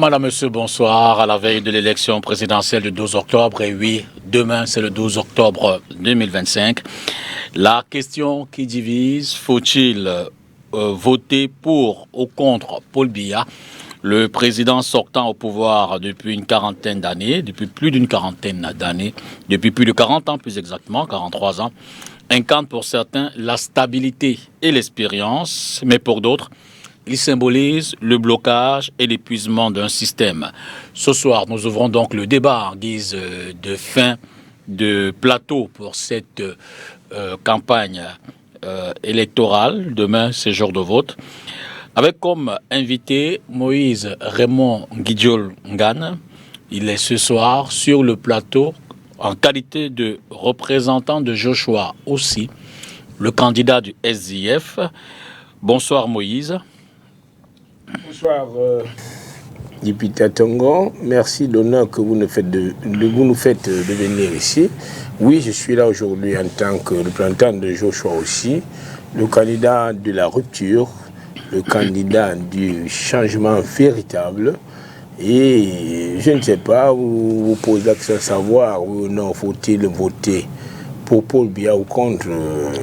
Madame, Monsieur, bonsoir. À la veille de l'élection présidentielle du 12 octobre, et oui, demain c'est le 12 octobre 2025. La question qui divise, faut-il voter pour ou contre Paul Biya, le président sortant au pouvoir depuis une quarantaine d'années, depuis plus d'une quarantaine d'années, depuis plus de 40 ans plus exactement, 43 ans, incarne pour certains la stabilité et l'expérience, mais pour d'autres, il symbolise le blocage et l'épuisement d'un système. Ce soir, nous ouvrons donc le débat en guise de fin de plateau pour cette campagne électorale. Demain, c'est jour de vote. Avec comme invité Moïse Raymond Guidiol Ngane. Il est ce soir sur le plateau en qualité de représentant de Joshua aussi, le candidat du SDF. Bonsoir Moïse. Bonsoir, député Tongo. Merci de l'honneur que vous nous faites de venir ici. Oui, je suis là aujourd'hui en tant que représentant de Joshua aussi, le candidat de la rupture, le candidat du changement véritable. Et je ne sais pas, vous posez la question de savoir ou non, faut-il voter pour Paul Biya ou contre.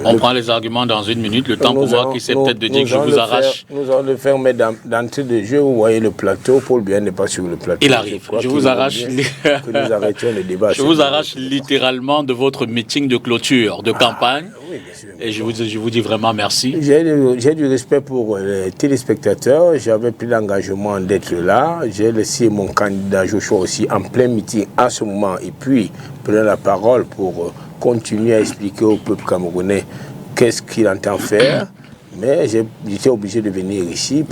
On prend les arguments dans une minute, le temps pour moi qui c'est peut-être de dire que je vous arrache. Nous allons le faire, mais d'entrée de jeu, vous voyez le plateau, Paul Biya n'est pas sur le plateau. Il arrive, je vous arrache. Que nous arrêtions le débat. Je vous arrache littéralement de votre meeting de clôture, de campagne. Oui, bien sûr. Et je vous dis vraiment merci. J'ai du respect pour les téléspectateurs, j'avais pris l'engagement d'être là. J'ai laissé mon candidat Joshua aussi en plein meeting à ce moment et puis prendre la parole pour continuer à expliquer au peuple camerounais qu'est-ce qu'il entend faire. Mais j'étais obligé de venir ici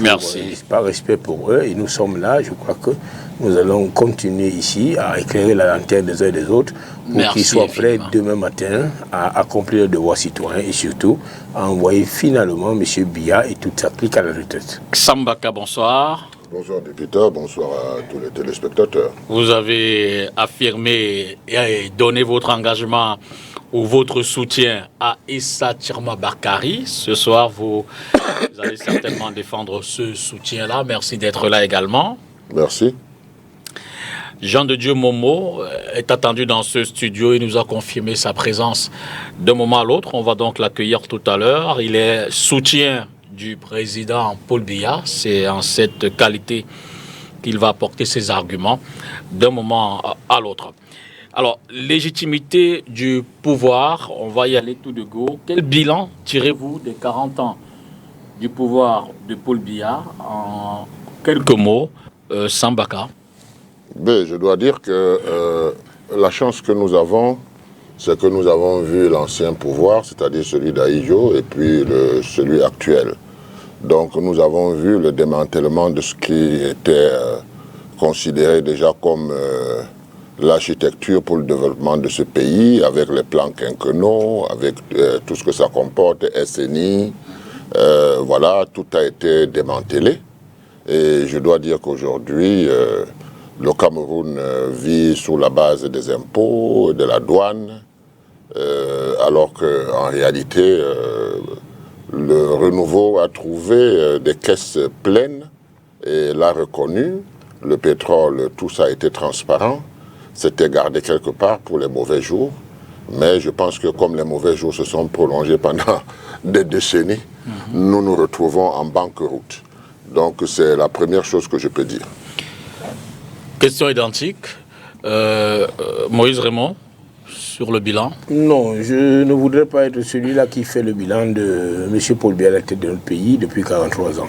par respect pour eux. Et nous sommes là. Je crois que nous allons continuer ici à éclairer la lanterne des uns et des autres pour qu'ils soient prêts demain matin à accomplir le devoir citoyen et surtout à envoyer finalement M. Biya et toute sa clique à la retraite. Sambaka, bonsoir. Bonsoir député, bonsoir à tous les téléspectateurs. Vous avez affirmé et donné votre engagement ou votre soutien à Issa Tirma Bakari. Ce soir, vous allez certainement défendre ce soutien-là. Merci d'être là également. Merci. Jean de Dieu Momo est attendu dans ce studio. Il nous a confirmé sa présence d'un moment à l'autre. On va donc l'accueillir tout à l'heure. Il est soutien du président Paul Biya. C'est en cette qualité qu'il va apporter ses arguments d'un moment à l'autre. Alors, légitimité du pouvoir, on va y aller tout de go. Quel bilan tirez-vous des 40 ans du pouvoir de Paul Biya en quelques mots, Sambaka? Je dois dire que la chance que nous avons, c'est que nous avons vu l'ancien pouvoir, c'est-à-dire celui d'Aïjo, et puis celui actuel. Donc nous avons vu le démantèlement de ce qui était considéré déjà comme l'architecture pour le développement de ce pays, avec les plans quinquennaux, avec tout ce que ça comporte, SNI, voilà, tout a été démantelé. Et je dois dire qu'aujourd'hui, le Cameroun vit sous la base des impôts, de la douane, alors qu'en réalité, le renouveau a trouvé des caisses pleines et l'a reconnu. Le pétrole, tout ça a été transparent. C'était gardé quelque part pour les mauvais jours. Mais je pense que comme les mauvais jours se sont prolongés pendant des décennies, nous nous retrouvons en banqueroute. Donc c'est la première chose que je peux dire. Question identique. Moïse Raymond, sur le bilan? Non, je ne voudrais pas être celui-là qui fait le bilan de M. Paul Biya à la tête de notre pays depuis 43 ans.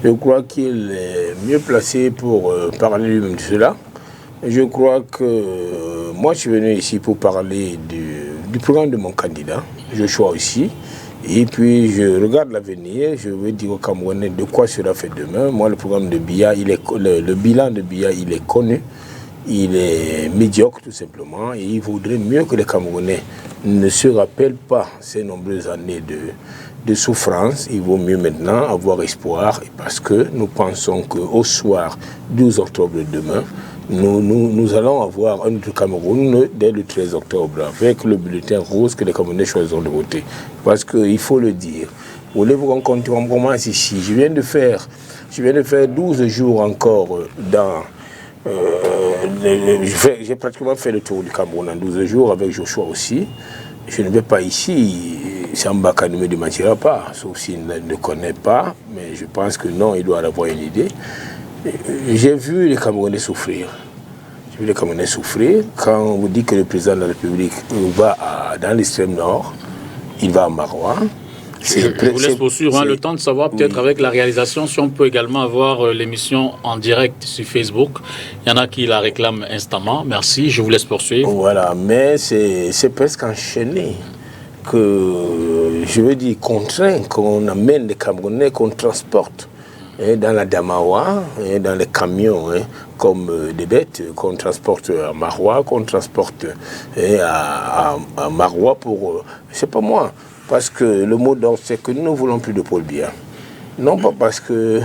Je crois qu'il est mieux placé pour parler lui-même de cela. Je crois que moi, je suis venu ici pour parler du programme de mon candidat, Joshua aussi. Et puis, je regarde l'avenir, je veux dire aux Camerounais de quoi sera fait demain. Moi, le programme de Biya, le bilan de Biya, il est connu. Il est médiocre, tout simplement. Et il vaudrait mieux que les Camerounais ne se rappellent pas ces nombreuses années de souffrance. Il vaut mieux maintenant avoir espoir parce que nous pensons qu'au soir 12 octobre demain, nous allons avoir un autre Cameroun dès le 13 octobre avec le bulletin rose que les Camerounais choisiront de voter. Parce qu'il faut le dire, Voulez-vous qu'on commence ici? Je viens de faire 12 jours encore dans... j'ai pratiquement fait le tour du Cameroun en 12 jours avec Joshua aussi. Je ne vais pas ici, Sambaka ne me démentira pas, sauf s'il ne connaît pas, mais je pense que non, il doit avoir une idée. J'ai vu les Camerounais souffrir. J'ai vu les Camerounais souffrir. Quand on vous dit que le président de la République va dans l'extrême nord, il va à Maroua. Je vous laisse poursuivre, le temps de savoir peut-être avec la réalisation si on peut également avoir l'émission en direct sur Facebook. Il y en a qui la réclament instamment. Merci, je vous laisse poursuivre. Voilà, mais c'est presque enchaîné que, je veux dire, contraint qu'on amène les Camerounais, qu'on transporte dans la Damawa, dans les camions, comme des bêtes, qu'on transporte à Maroua, qu'on transporte à Maroua pour, c'est pas moi. Parce que le mot d'ordre, c'est que nous ne voulons plus de Paul Biya. Non pas parce qu'il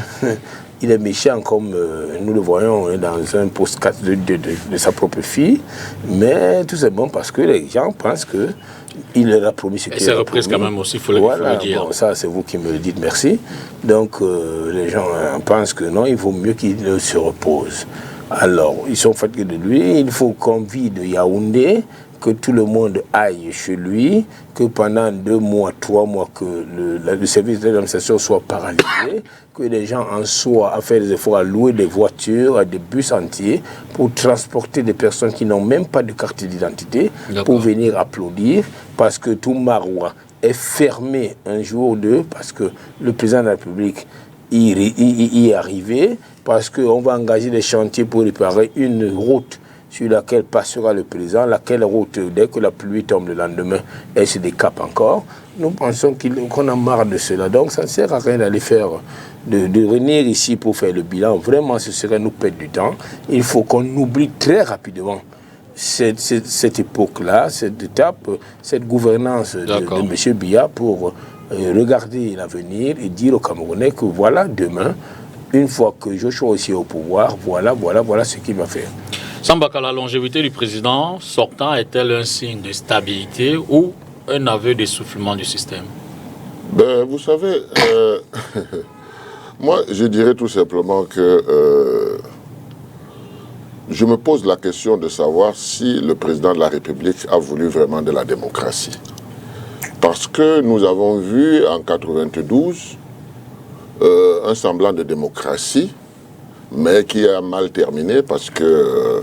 est méchant comme nous le voyons dans un post-4 de sa propre fille, mais tout simplement parce que les gens pensent qu'il leur a promis ce qu'il a promis. C'est reprise quand même aussi, il faut le dire. Bon, ça c'est vous qui me le dites, merci. Donc les gens pensent que non, il vaut mieux qu'il se repose. Alors, ils sont fatigués de lui, il faut qu'on vide Yaoundé, que tout le monde aille chez lui, que pendant 2 mois, 3 mois, que le service de l'administration soit paralysé, que les gens en soient à faire des efforts, à louer des voitures, à des bus entiers, pour transporter des personnes qui n'ont même pas de carte d'identité, pour venir applaudir, parce que tout Maroua est fermé un jour ou deux, parce que le président de la République y est arrivé, parce qu'on va engager des chantiers pour réparer une route sur laquelle passera le président, laquelle route, dès que la pluie tombe le lendemain, elle se décape encore. Nous pensons qu'on a marre de cela. Donc ça ne sert à rien d'aller faire, de venir ici pour faire le bilan. Vraiment, ce serait nous perdre du temps. Il faut qu'on oublie très rapidement cette époque-là, cette étape, cette gouvernance de M. Biya pour regarder l'avenir et dire aux Camerounais que voilà, demain, une fois que Joshua aussi est au pouvoir, voilà ce qu'il va faire. Sambaka, la longévité du président sortant est-elle un signe de stabilité ou un aveu d'essoufflement du système? Vous savez, moi je dirais tout simplement que je me pose la question de savoir si le président de la République a voulu vraiment de la démocratie. Parce que nous avons vu en 1992 un semblant de démocratie, mais qui a mal terminé parce que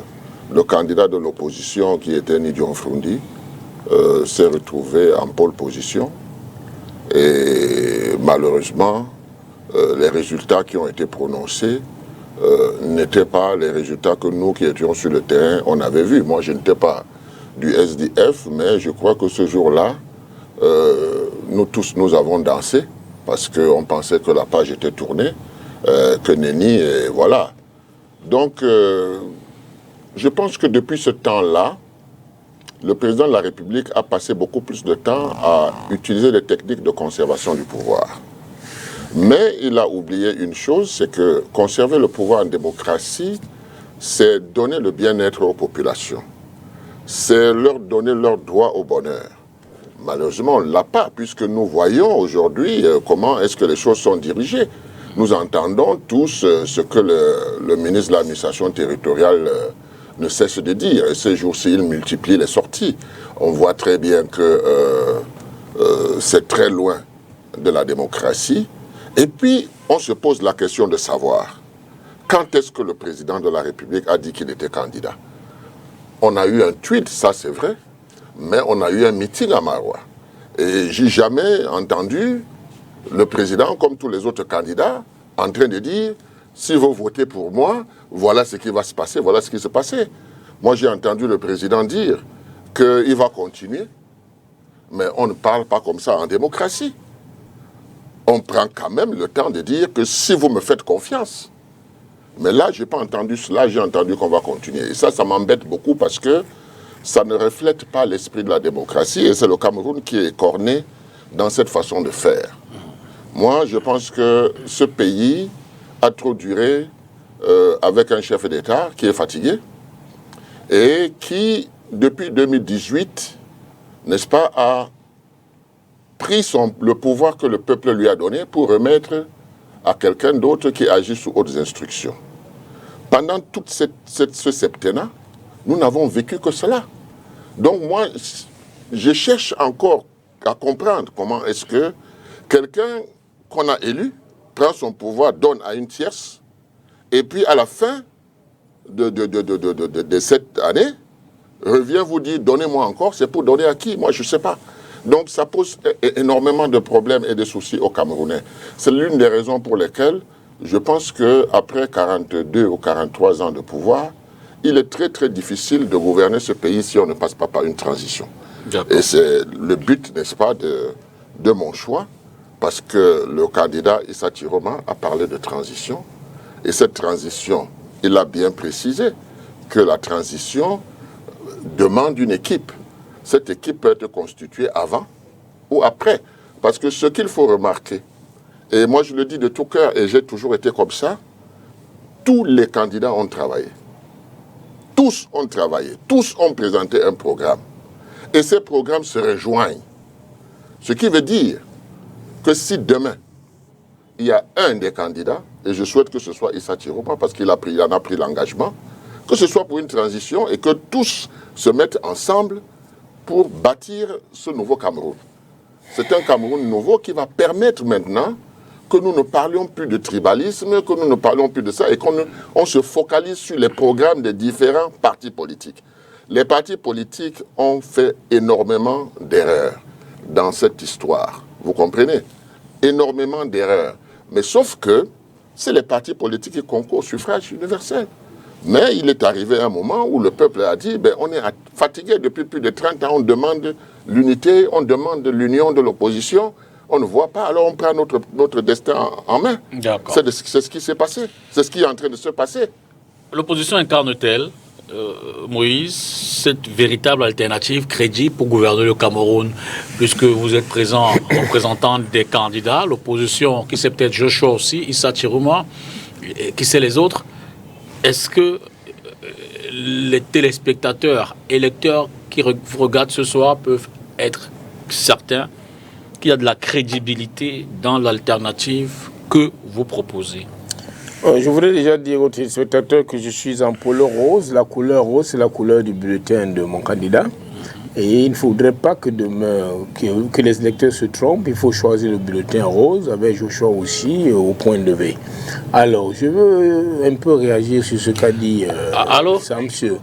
le candidat de l'opposition, qui était Nidion Froundi, s'est retrouvé en pole position. Et malheureusement, les résultats qui ont été prononcés n'étaient pas les résultats que nous qui étions sur le terrain, on avait vus. Moi, je n'étais pas du SDF, mais je crois que ce jour-là, nous tous, nous avons dansé, parce qu'on pensait que la page était tournée, que nenni, et voilà. Donc, je pense que depuis ce temps-là, le président de la République a passé beaucoup plus de temps à utiliser des techniques de conservation du pouvoir. Mais il a oublié une chose, c'est que conserver le pouvoir en démocratie, c'est donner le bien-être aux populations. C'est leur donner leur droit au bonheur. Malheureusement, on ne l'a pas, puisque nous voyons aujourd'hui comment est-ce que les choses sont dirigées. Nous entendons tous ce que le ministre de l'administration territoriale ne cesse de dire. Et ces jours-ci, il multiplie les sorties. On voit très bien que c'est très loin de la démocratie. Et puis, on se pose la question de savoir quand est-ce que le président de la République a dit qu'il était candidat. On a eu un tweet, ça c'est vrai, mais on a eu un meeting à Maroua. Et j'ai jamais entendu le président, comme tous les autres candidats, en train de dire « si vous votez pour moi, voilà ce qui va se passer, voilà ce qui s'est passé ». Moi, j'ai entendu le président dire qu'il va continuer, mais on ne parle pas comme ça en démocratie. On prend quand même le temps de dire que si vous me faites confiance. Mais là, je n'ai pas entendu cela, j'ai entendu qu'on va continuer. Et ça m'embête beaucoup parce que ça ne reflète pas l'esprit de la démocratie et c'est le Cameroun qui est écorné dans cette façon de faire. Moi, je pense que ce pays a trop duré avec un chef d'État qui est fatigué et qui, depuis 2018, n'est-ce pas, a pris le pouvoir que le peuple lui a donné pour remettre à quelqu'un d'autre qui agit sous hautes instructions. Pendant tout ce septennat, nous n'avons vécu que cela. Donc moi, je cherche encore à comprendre comment est-ce que quelqu'un qu'on a élu prend son pouvoir, donne à une tierce, et puis à la fin de cette année, revient vous dire, donnez-moi encore, c'est pour donner à qui? Moi, je ne sais pas. Donc ça pose énormément de problèmes et de soucis aux Camerounais. C'est l'une des raisons pour lesquelles je pense qu'après 42 ou 43 ans de pouvoir, il est très très difficile de gouverner ce pays si on ne passe pas par une transition. Et c'est le but, n'est-ce pas, de mon choix, parce que le candidat Issa Chiroma a parlé de transition. Et cette transition, il a bien précisé que la transition demande une équipe. Cette équipe peut être constituée avant ou après. Parce que ce qu'il faut remarquer, et moi je le dis de tout cœur, et j'ai toujours été comme ça, tous les candidats ont travaillé. Tous ont travaillé, tous ont présenté un programme. Et ces programmes se rejoignent. Ce qui veut dire que si demain, il y a un des candidats, et je souhaite que ce soit Issa Chiroma, parce qu'il en a pris l'engagement, que ce soit pour une transition et que tous se mettent ensemble pour bâtir ce nouveau Cameroun. C'est un Cameroun nouveau qui va permettre maintenant que nous ne parlions plus de tribalisme, que nous ne parlions plus de ça, et qu'on se focalise sur les programmes des différents partis politiques. Les partis politiques ont fait énormément d'erreurs dans cette histoire. Vous comprenez? Énormément d'erreurs. Mais sauf que c'est les partis politiques qui concourent au suffrage universel. Mais il est arrivé un moment où le peuple a dit, on est fatigué depuis plus de 30 ans, on demande l'unité, on demande l'union de l'opposition, on ne voit pas, alors on prend notre destin en main. C'est ce qui s'est passé, c'est ce qui est en train de se passer. L'opposition incarne-t-elle, Moïse, cette véritable alternative crédible pour gouverner le Cameroun, puisque vous êtes présent représentant des candidats, l'opposition, qui c'est peut-être Joshua aussi, Issa Chiroma, qui c'est les autres. Est-ce que les téléspectateurs, électeurs qui vous regardent ce soir peuvent être certains qu'il y a de la crédibilité dans l'alternative que vous proposez? Je voudrais déjà dire aux téléspectateurs que je suis en polo rose. La couleur rose, c'est la couleur du bulletin de mon candidat. Et il ne faudrait pas que demain, que les électeurs se trompent. Il faut choisir le bulletin rose, avec Joshua aussi, au point levé. Alors, je veux un peu réagir sur ce qu'a dit Sam sur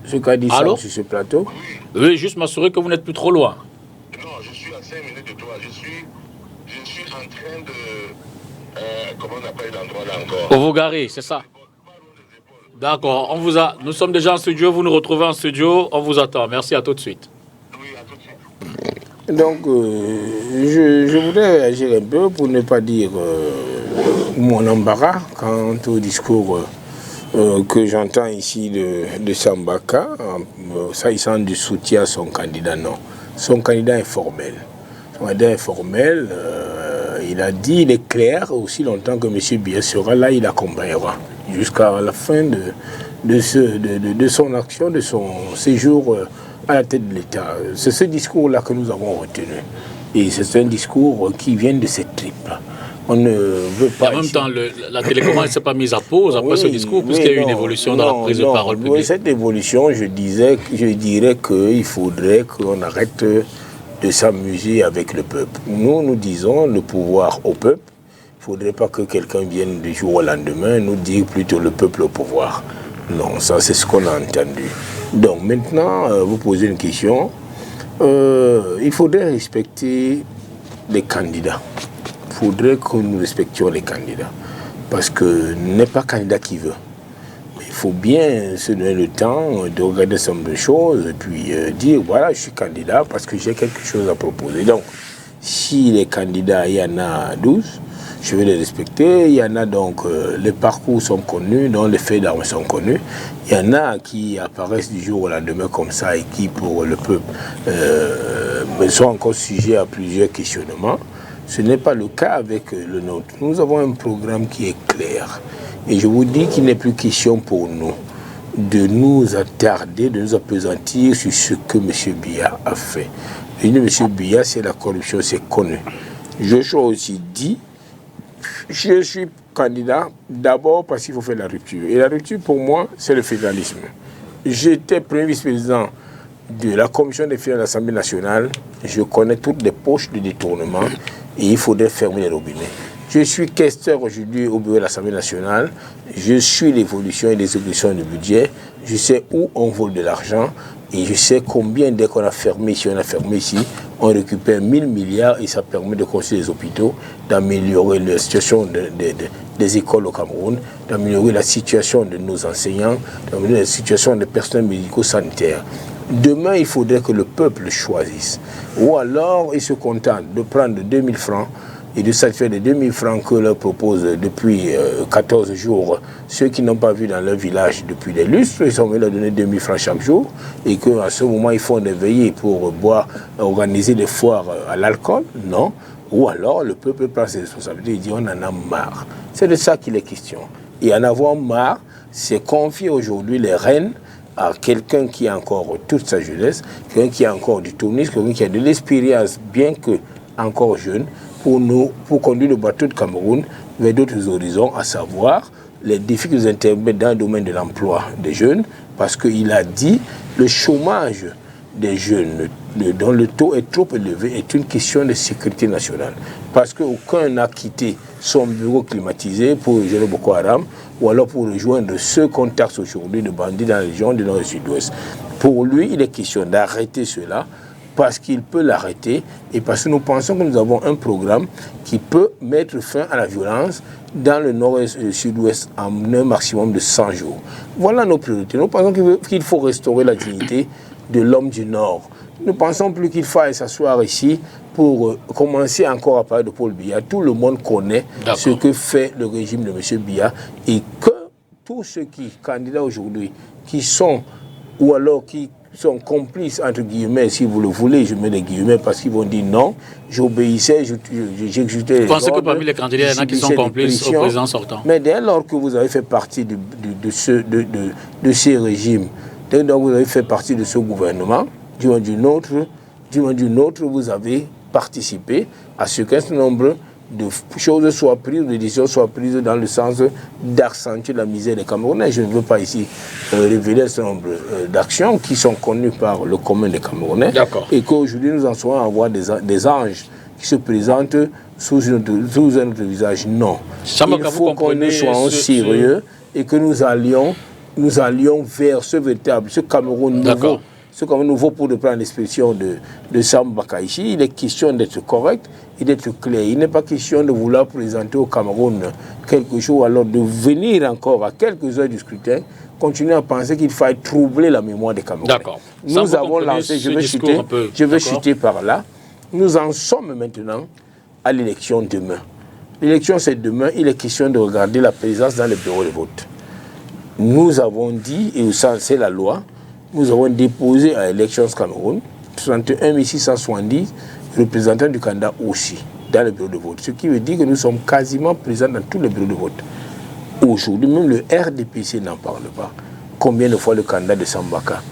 ce plateau. Oui, juste m'assurer que vous n'êtes plus trop loin. Non, je suis à 5 minutes de toi. Je suis en train de... comment on appelle l'endroit là encore? Ovogaré, c'est ça? D'accord, nous sommes déjà en studio, vous nous retrouvez en studio, on vous attend. Merci, à tout de suite. Oui, à tout de suite. Donc, je voudrais réagir un peu pour ne pas dire mon embarras quant au discours que j'entends ici de Sambaka, s'agissant du soutien à son candidat. Non, son candidat est formel. Son candidat est formel, il a dit, il est clair, aussi longtemps que M. Biya sera là, il accompagnera jusqu'à la fin de son action, de son séjour à la tête de l'État. C'est ce discours-là que nous avons retenu. Et c'est un discours qui vient de cette triple. On ne veut pas... Et en même temps, la télécommande ne s'est pas mise à pause après ce discours, puisqu'il y a eu une évolution dans la prise de parole publique. Oui, cette évolution, je dirais qu'il faudrait qu'on arrête de s'amuser avec le peuple. Nous disons le pouvoir au peuple. Il ne faudrait pas que quelqu'un vienne du jour au lendemain nous dire plutôt le peuple au pouvoir. Non, ça c'est ce qu'on a entendu. Donc maintenant, vous posez une question. Il faudrait respecter les candidats. Il faudrait que nous respections les candidats. Parce que n'est pas candidat qui veut. Mais il faut bien se donner le temps de regarder un certain nombre de choses et puis dire voilà, je suis candidat parce que j'ai quelque chose à proposer. Donc, si les candidats, il y en a 12, je vais les respecter. Il y en a donc, les parcours sont connus, donc les faits d'armes sont connus. Il y en a qui apparaissent du jour au lendemain comme ça et qui, pour le peuple, sont encore sujets à plusieurs questionnements. Ce n'est pas le cas avec le nôtre. Nous avons un programme qui est clair. Et je vous dis qu'il n'est plus question pour nous de nous attarder, de nous appesantir sur ce que M. Biya a fait. Et M. Biya, c'est la corruption, c'est connu. Joshua aussi dit, je suis candidat d'abord parce qu'il faut faire la rupture. Et la rupture, pour moi, c'est le fédéralisme. J'étais premier vice-président de la commission des finances de l'Assemblée nationale. Je connais toutes les poches de détournement et il faudrait fermer les robinets. Je suis questeur aujourd'hui au bureau de l'Assemblée nationale. Je suis l'évolution et l'exécution du budget. Je sais où on vole de l'argent et je sais combien, dès qu'on a fermé ici, on récupère 1000 milliards et ça permet de construire des hôpitaux, d'améliorer la situation des écoles au Cameroun, d'améliorer la situation de nos enseignants, d'améliorer la situation des personnels médico-sanitaires. Demain, il faudrait que le peuple choisisse. Ou alors, il se contente de prendre 2000 francs et de satisfaire les 2000 francs que leur propose depuis 14 jours ceux qui n'ont pas vu dans leur village depuis des lustres. Ils sont venus leur donner 2000 francs chaque jour et qu'à ce moment, ils font des veillées pour boire, organiser des foires à l'alcool. Non. Ou alors, le peuple prend ses responsabilités et dit on en a marre. C'est de ça qu'il est question. Et en avoir marre, c'est confier aujourd'hui les rênes à quelqu'un qui a encore toute sa jeunesse, quelqu'un qui a encore du tournisme, quelqu'un qui a de l'expérience, bien que encore jeune, pour conduire le bateau de Cameroun vers d'autres horizons, à savoir les défis que nous intermettent dans le domaine de l'emploi des jeunes, parce qu'il a dit le chômage des jeunes, dont le taux est trop élevé, est une question de sécurité nationale. Parce qu'aucun n'a quitté son bureau climatisé pour rejoindre Boko Haram, ou alors pour rejoindre ceux qu'on taxe aujourd'hui de bandits dans la région du Nord et Sud-Ouest. Pour lui, il est question d'arrêter cela, parce qu'il peut l'arrêter et parce que nous pensons que nous avons un programme qui peut mettre fin à la violence dans le nord et le sud-ouest en un maximum de 100 jours. Voilà nos priorités. Nous pensons qu'il faut restaurer la dignité de l'homme du Nord. Nous ne pensons plus qu'il faille s'asseoir ici pour commencer encore à parler de Paul Biya. Tout le monde connaît ce que fait le régime de M. Biya et que tous ceux qui candidats aujourd'hui, qui sont ou alors qui sont complices, entre guillemets, si vous le voulez, je mets des guillemets parce qu'ils vont dire non, j'obéissais, j'exécutais les ordres. Vous pensez que parmi les candidats, il y en a qui sont complices au président sortant? Mais dès lors que vous avez fait partie de ces régimes, dès lors que vous avez fait partie de ce gouvernement, du moins d'une autre, vous avez participé à ce qu'un certain nombre de choses soient prises, de décisions soient prises dans le sens d'accentuer la misère des Camerounais. Je ne veux pas ici révéler un certain nombre d'actions qui sont connues par le commun des Camerounais. Et qu'aujourd'hui nous en soyons à voir des anges qui se présentent sous un autre visage. Non. Il faut qu'on nous soyons sérieux et que nous allions vers ce Cameroun nouveau. Ce qu'on nouveau pour prendre l'expression de Sam Bakaichi, il est question d'être correct et d'être clair. Il n'est pas question de vouloir présenter au Cameroun quelque chose, alors de venir encore à quelques heures du scrutin, continuer à penser qu'il faille troubler la mémoire des Camerounais. Nous avons lancé, je vais chuter par là, nous en sommes maintenant à l'élection demain. L'élection c'est demain, il est question de regarder la présence dans les bureaux de vote. Nous avons dit, et ça c'est la loi, nous avons déposé à Elections Cameroun 61 670 représentants du candidat aussi dans les bureaux de vote. Ce qui veut dire que nous sommes quasiment présents dans tous les bureaux de vote. Aujourd'hui, même le RDPC n'en parle pas. Combien de fois le candidat de Sambaka?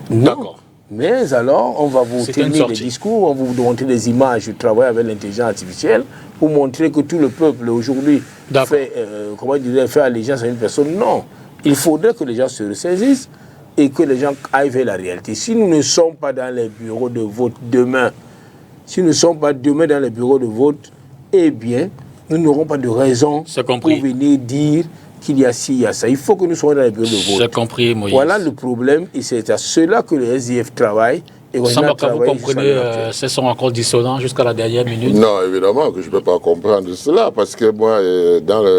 Non. Mais alors, on va vous tenir des discours, on va vous montrer des images du travail avec l'intelligence artificielle pour montrer que tout le peuple aujourd'hui fait allégeance à une personne. Non. Il faudrait que les gens se ressaisissent et que les gens aillent vers la réalité. Si nous ne sommes pas dans les bureaux de vote demain, dans les bureaux de vote, eh bien, nous n'aurons pas de raison pour venir dire qu'il y a ci, il y a ça. Il faut que nous soyons dans les bureaux de vote. J'ai compris, Moïse. Voilà le problème, et c'est à cela que le SDF travaille. Et vous comprenez, ce sont encore dissonants jusqu'à la dernière minute? Non, évidemment que je ne peux pas comprendre cela, parce que moi,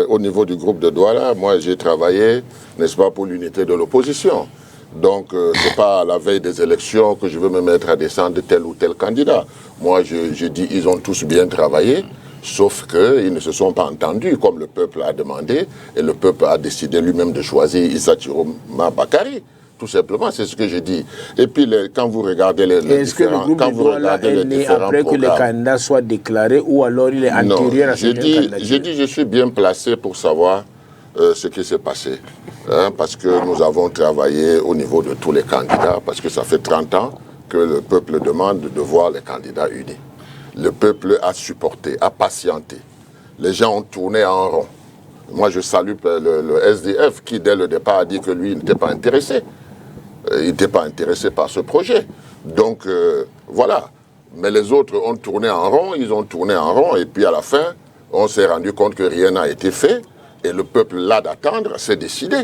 au niveau du groupe de Douala, moi j'ai travaillé, n'est-ce pas, pour l'unité de l'opposition. Donc, ce n'est pas à la veille des élections que je veux me mettre à descendre tel ou tel candidat. Moi, je dis ils ont tous bien travaillé, sauf qu'ils ne se sont pas entendus, comme le peuple a demandé, et le peuple a décidé lui-même de choisir Issa Chiroma Bakari. Tout simplement, c'est ce que je dis. Et puis, quand vous regardez les différents... Est-ce que le groupe est né après que les candidats soient déclarés, ou alors il est antérieur à ce candidat? J'ai dit, je suis bien placé pour savoir ce qui s'est passé. parce que nous avons travaillé au niveau de tous les candidats, parce que ça fait 30 ans que le peuple demande de voir les candidats unis. Le peuple a supporté, a patienté. Les gens ont tourné en rond. Moi, je salue le SDF qui, dès le départ, a dit que lui, il n'était pas intéressé. Il n'était pas intéressé par ce projet. Donc, voilà. Mais les autres ont tourné en rond, ils ont tourné en rond, et puis à la fin, on s'est rendu compte que rien n'a été fait, et le peuple, là d'attendre, s'est décidé.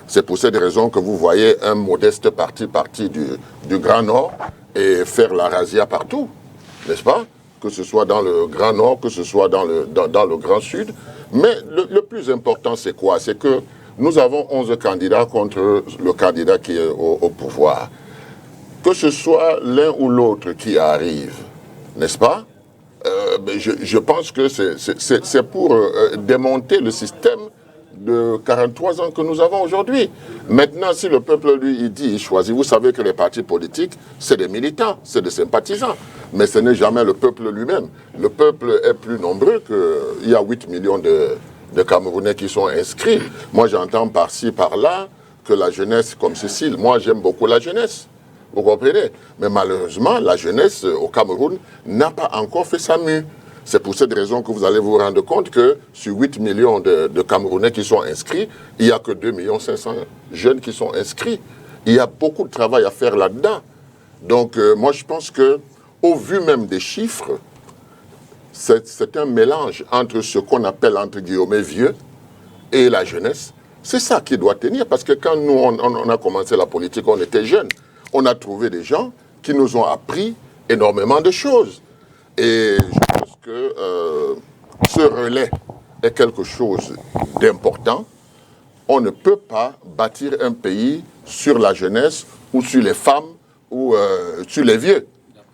C'est pour cette raison que vous voyez un modeste parti du Grand Nord et faire la razzia partout, n'est-ce pas? Que ce soit dans le Grand Nord, que ce soit dans le Grand Sud. Mais le plus important, c'est quoi? C'est que nous avons 11 candidats contre le candidat qui est au pouvoir. Que ce soit l'un ou l'autre qui arrive, n'est-ce pas? Je pense que c'est pour démonter le système de 43 ans que nous avons aujourd'hui. Maintenant, si le peuple, lui, il dit, il choisit, vous savez que les partis politiques, c'est des militants, c'est des sympathisants, mais ce n'est jamais le peuple lui-même. Le peuple est plus nombreux qu'il y a 8 millions de Camerounais qui sont inscrits. Moi, j'entends par-ci, par-là, que la jeunesse, comme Cécile, moi, j'aime beaucoup la jeunesse. Vous comprenez? Mais malheureusement, la jeunesse au Cameroun n'a pas encore fait sa mue. C'est pour cette raison que vous allez vous rendre compte que sur 8 millions de Camerounais qui sont inscrits, il n'y a que 2,5 millions jeunes qui sont inscrits. Il y a beaucoup de travail à faire là-dedans. Donc, moi, je pense que, au vu même des chiffres, c'est un mélange entre ce qu'on appelle, entre guillemets, vieux et la jeunesse. C'est ça qui doit tenir, parce que quand nous, on a commencé la politique, on était jeunes. On a trouvé des gens qui nous ont appris énormément de choses. Et je pense que ce relais est quelque chose d'important. On ne peut pas bâtir un pays sur la jeunesse ou sur les femmes ou sur les vieux.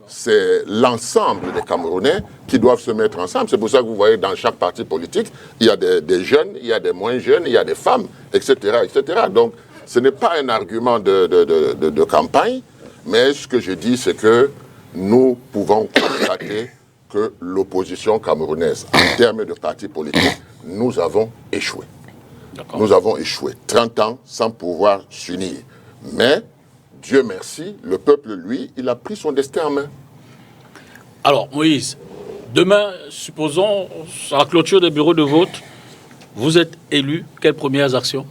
C'est l'ensemble des Camerounais qui doivent se mettre ensemble. C'est pour ça que vous voyez dans chaque parti politique, il y a des jeunes, il y a des moins jeunes, il y a des femmes, etc. etc. Donc, ce n'est pas un argument de campagne, mais ce que je dis, c'est que nous pouvons constater que l'opposition camerounaise, en termes de partis politiques, nous avons échoué. Nous avons échoué. 30 ans sans pouvoir s'unir. Mais, Dieu merci, le peuple, lui, il a pris son destin en main. Alors, Moïse, demain, supposons, à la clôture des bureaux de vote, vous êtes élu. Quelles premières actions?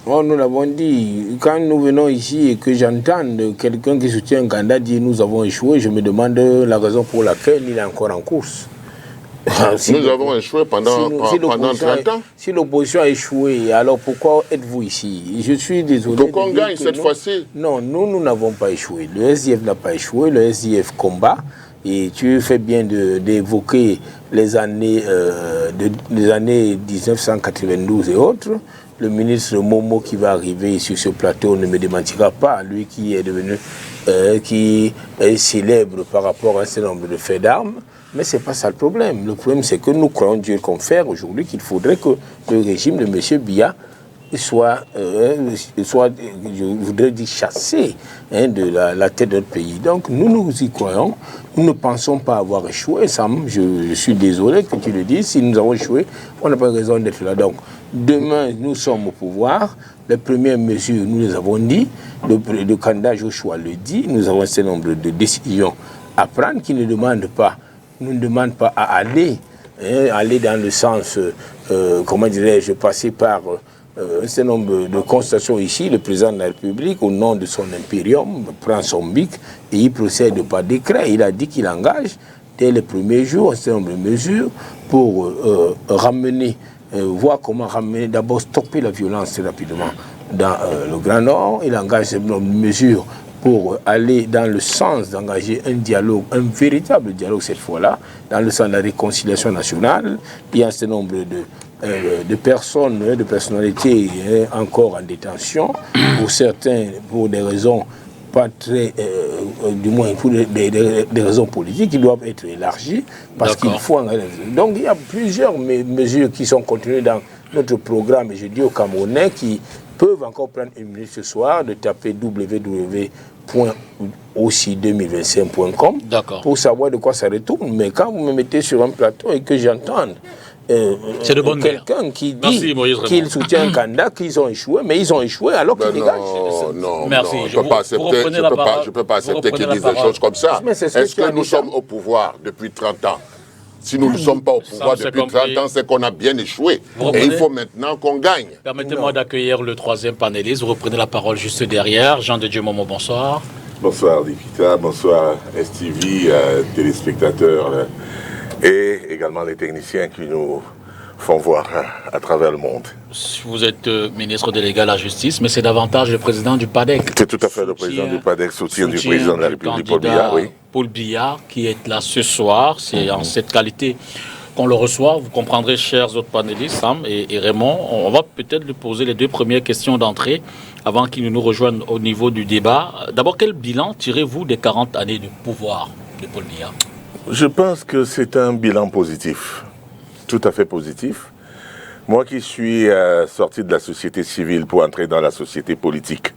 Bon, nous l'avons dit, quand nous venons ici et que j'entends quelqu'un qui soutient un candidat dire nous avons échoué, je me demande la raison pour laquelle il est encore en course. Nous avons échoué pendant 30 ans. Si l'opposition a échoué, alors pourquoi êtes-vous ici? Je suis désolé. Donc on gagne cette fois-ci. Non, nous n'avons pas échoué. Le SDF n'a pas échoué, le SDF combat. Et tu fais bien d'évoquer les années 1992 et autres. Le ministre Momo qui va arriver sur ce plateau ne me démentira pas, lui qui est devenu qui est célèbre par rapport à un certain nombre de faits d'armes. Mais ce n'est pas ça le problème. Le problème, c'est que nous croyons Dieu confère aujourd'hui qu'il faudrait que le régime de M. Biya soit, je voudrais dire, chassé de la tête de notre pays. Donc, nous y croyons. Nous ne pensons pas avoir échoué. Sam, je suis désolé que tu le dises. Si nous avons échoué, on n'a pas raison d'être là. Donc, demain, nous sommes au pouvoir. Les premières mesures, nous les avons dit. Le candidat Joshua le dit. Nous avons un certain nombre de décisions à prendre qui ne demandent pas, nous ne demandent pas à aller dans le sens, comment dirais-je, passer par un certain nombre de constatations ici. Le président de la République, au nom de son impérium, prend son bic et il procède par décret. Il a dit qu'il engage, dès les premiers jours, un certain nombre de mesures pour ramener, voir comment ramener, d'abord stopper la violence très rapidement dans le Grand Nord. Il engage un certain nombre de mesures pour aller dans le sens d'engager un dialogue, un véritable dialogue cette fois-là, dans le sens de la réconciliation nationale. Il y a un certain nombre de personnes, de personnalités encore en détention, pour certains, pour des raisons pas très, du moins pour des raisons politiques qui doivent être élargies, parce qu'il faut... Donc il y a plusieurs mesures qui sont contenues dans notre programme, et je dis aux Camerounais qui peuvent encore prendre une minute ce soir de taper www.aussi2025.com pour savoir de quoi ça retourne. Mais quand vous me mettez sur un plateau et que j'entende C'est de bonne guerre. Quelqu'un qui dit qu'il soutient un candidat, qu'ils ont échoué, mais ils ont échoué alors qu'ils dégagent. Non, merci. Je ne peux pas accepter qu'ils disent des choses comme ça. Est-ce que nous sommes au pouvoir depuis 30 ans? Si nous ne sommes pas au pouvoir depuis 30 ans, c'est qu'on a bien échoué. Et il faut maintenant qu'on gagne. Permettez-moi d'accueillir le troisième panéliste. Vous reprenez la parole juste derrière. Jean de Dieu Momo, bonsoir. Bonsoir Lipita, bonsoir STV, téléspectateurs et également les techniciens qui nous font voir à travers le monde. Vous êtes ministre délégué à la justice, mais c'est davantage le président du PADEC. C'est tout à fait le président du PADEC, soutien du président de la République, Paul Biya, oui. Paul Biya, qui est là ce soir, c'est en cette qualité qu'on le reçoit. Vous comprendrez, chers autres panélistes, Sam et Raymond, on va peut-être lui poser les deux premières questions d'entrée avant qu'il nous rejoigne au niveau du débat. D'abord, quel bilan tirez-vous des 40 années de pouvoir de Paul Biya? Je pense que c'est un bilan positif, tout à fait positif. Moi qui suis sorti de la société civile pour entrer dans la société politique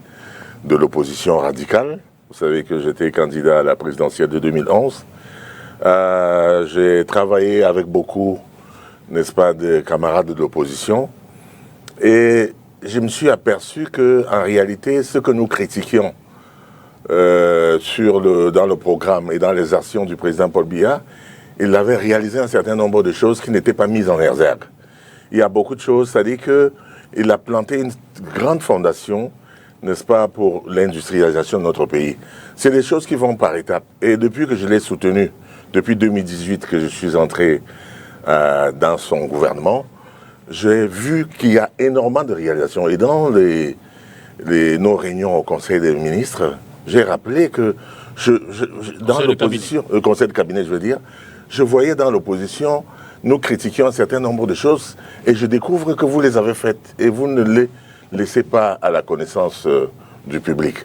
de l'opposition radicale, vous savez que j'étais candidat à la présidentielle de 2011, j'ai travaillé avec beaucoup, n'est-ce pas, de camarades de l'opposition et je me suis aperçu qu'en réalité, ce que nous critiquions dans le programme et dans les actions du président Paul Biya, il avait réalisé un certain nombre de choses qui n'étaient pas mises en réserve. Il y a beaucoup de choses, c'est-à-dire qu'il a planté une grande fondation, n'est-ce pas, pour l'industrialisation de notre pays. C'est des choses qui vont par étapes. Et depuis que je l'ai soutenu, depuis 2018 que je suis entré dans son gouvernement, j'ai vu qu'il y a énormément de réalisations. Et dans nos réunions au Conseil des ministres, j'ai rappelé que dans l'opposition, le Conseil de cabinet, je veux dire, je voyais dans l'opposition, nous critiquions un certain nombre de choses et je découvre que vous les avez faites et vous ne les laissez pas à la connaissance du public.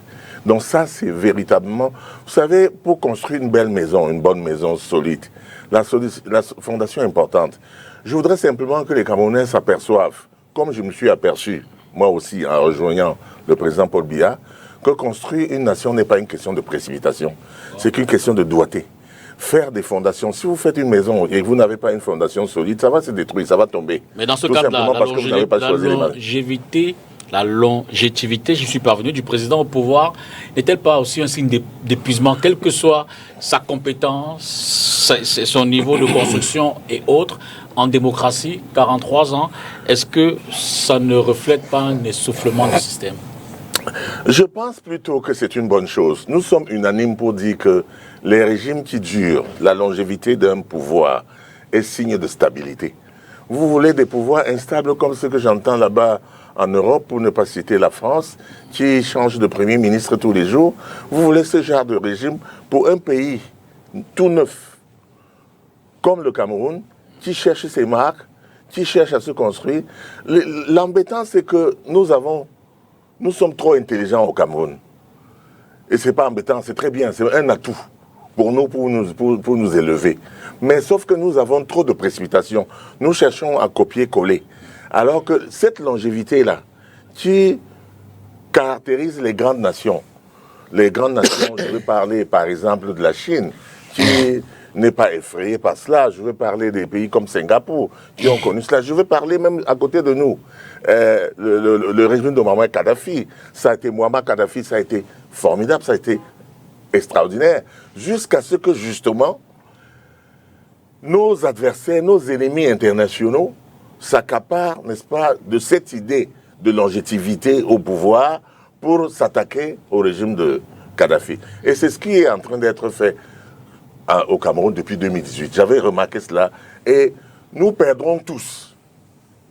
Donc ça, c'est véritablement... Vous savez, pour construire une belle maison, une bonne maison solide, la fondation est importante. Je voudrais simplement que les Camerounais s'aperçoivent, comme je me suis aperçu, moi aussi, en rejoignant le président Paul Biya, que construire une nation n'est pas une question de précipitation, c'est qu'une question de doigté. Faire des fondations, si vous faites une maison et que vous n'avez pas une fondation solide, ça va se détruire, ça va tomber. Mais dans ce cas-là, la longévité, j'y suis parvenu, du président au pouvoir, n'est-elle pas aussi un signe d'épuisement, quelle que soit sa compétence, son niveau de construction et autres, en démocratie, 43 ans, est-ce que ça ne reflète pas un essoufflement du système? Je pense plutôt que c'est une bonne chose. Nous sommes unanimes pour dire que les régimes qui durent, la longévité d'un pouvoir est signe de stabilité. Vous voulez des pouvoirs instables comme ce que j'entends là-bas en Europe, pour ne pas citer la France, qui change de Premier ministre tous les jours. Vous voulez ce genre de régime pour un pays tout neuf, comme le Cameroun, qui cherche ses marques, qui cherche à se construire. L'embêtant, c'est que nous sommes trop intelligents au Cameroun. Et ce n'est pas embêtant, c'est très bien, c'est un atout pour nous, pour nous élever. Mais sauf que nous avons trop de précipitation. Nous cherchons à copier-coller. Alors que cette longévité-là, qui caractérise les grandes nations, je veux parler par exemple de la Chine, qui n'est pas effrayée par cela. Je veux parler des pays comme Singapour, qui ont connu cela. Je veux parler même à côté de nous. Le régime de Muammar Kadhafi, Muammar Kadhafi, ça a été formidable, ça a été extraordinaire, jusqu'à ce que justement, nos adversaires, nos ennemis internationaux, s'accaparent, n'est-ce pas, de cette idée de longévité au pouvoir pour s'attaquer au régime de Kadhafi. Et c'est ce qui est en train d'être fait au Cameroun depuis 2018. J'avais remarqué cela. Et nous perdrons tous.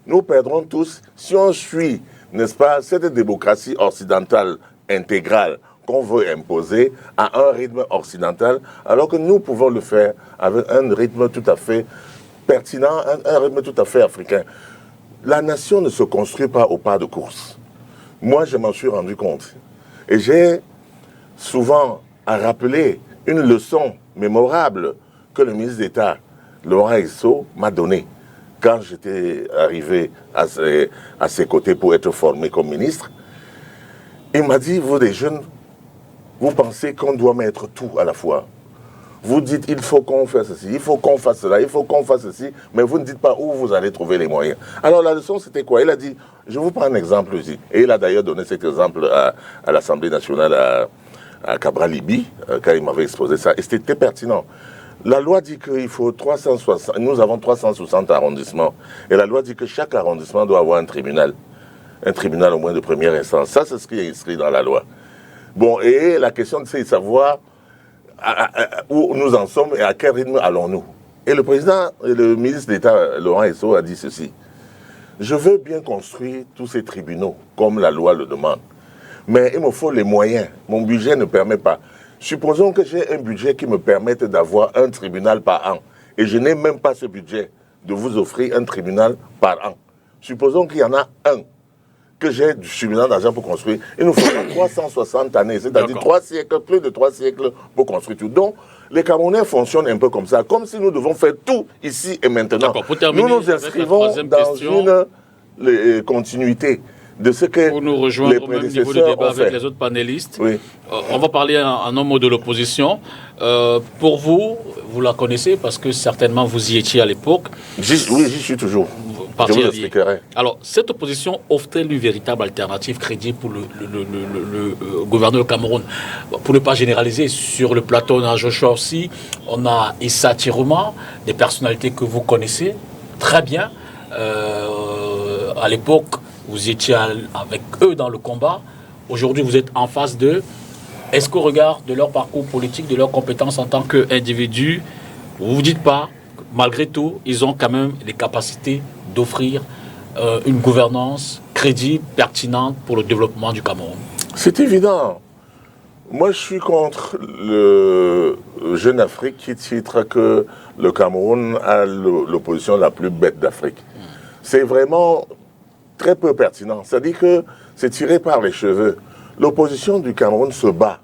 Nous perdrons tous si on suit, n'est-ce pas, cette démocratie occidentale intégrale qu'on veut imposer à un rythme occidental, alors que nous pouvons le faire avec un rythme tout à fait pertinent, un rythme tout à fait africain. La nation ne se construit pas au pas de course. Moi, je m'en suis rendu compte. Et j'ai souvent à rappeler une leçon mémorable que le ministre d'État, Laurent Esso, m'a donnée quand j'étais arrivé à ses côtés pour être formé comme ministre. Il m'a dit, vous les jeunes, vous pensez qu'on doit mettre tout à la fois. Vous dites, il faut qu'on fasse ceci, il faut qu'on fasse cela, il faut qu'on fasse ceci, mais vous ne dites pas où vous allez trouver les moyens. Alors la leçon, c'était quoi? Il a dit, je vous prends un exemple ici. Et il a d'ailleurs donné cet exemple à l'Assemblée nationale à Cabral-Libi, quand il m'avait exposé ça. Et c'était pertinent. La loi dit qu'il faut 360, nous avons 360 arrondissements. Et la loi dit que chaque arrondissement doit avoir un tribunal au moins de première instance. Ça, c'est ce qui est inscrit dans la loi. Bon, et la question, c'est de savoir où nous en sommes et à quel rythme allons-nous. Et le président, le ministre d'État, Laurent Esso, a dit ceci. Je veux bien construire tous ces tribunaux, comme la loi le demande. Mais il me faut les moyens. Mon budget ne permet pas. Supposons que j'ai un budget qui me permette d'avoir un tribunal par an. Et je n'ai même pas ce budget de vous offrir un tribunal par an. Supposons qu'il y en a un que j'ai suffisamment d'argent pour construire. Il nous faudra 360 années, c'est-à-dire 3 siècles, plus de 3 siècles pour construire tout. Donc, les Camerounais fonctionnent un peu comme ça, comme si nous devons faire tout ici et maintenant. Nous nous inscrivons dans une continuité de ce que pour nous rejoindre au même niveau de débat avec les autres panélistes. Oui. On va parler en un mot de l'opposition. Pour vous, vous la connaissez parce que certainement vous y étiez à l'époque. Oui, j'y suis toujours. Je vous expliquerai. Alors, cette opposition offre-t-elle une véritable alternative crédible pour le gouverneur du Cameroun? Pour ne pas généraliser, sur le plateau, on a Joshua aussi, on a Issa Chiroma, des personnalités que vous connaissez très bien. À l'époque, vous étiez avec eux dans le combat. Aujourd'hui, vous êtes en face d'eux. Est-ce qu'au regard de leur parcours politique, de leurs compétences en tant qu'individus, vous ne vous dites pas, malgré tout, ils ont quand même les capacités d'offrir une gouvernance crédible, pertinente pour le développement du Cameroun? C'est évident. Moi, je suis contre le Jeune Afrique qui titre que le Cameroun a l'opposition la plus bête d'Afrique. C'est vraiment très peu pertinent. C'est-à-dire que c'est tiré par les cheveux. L'opposition du Cameroun se bat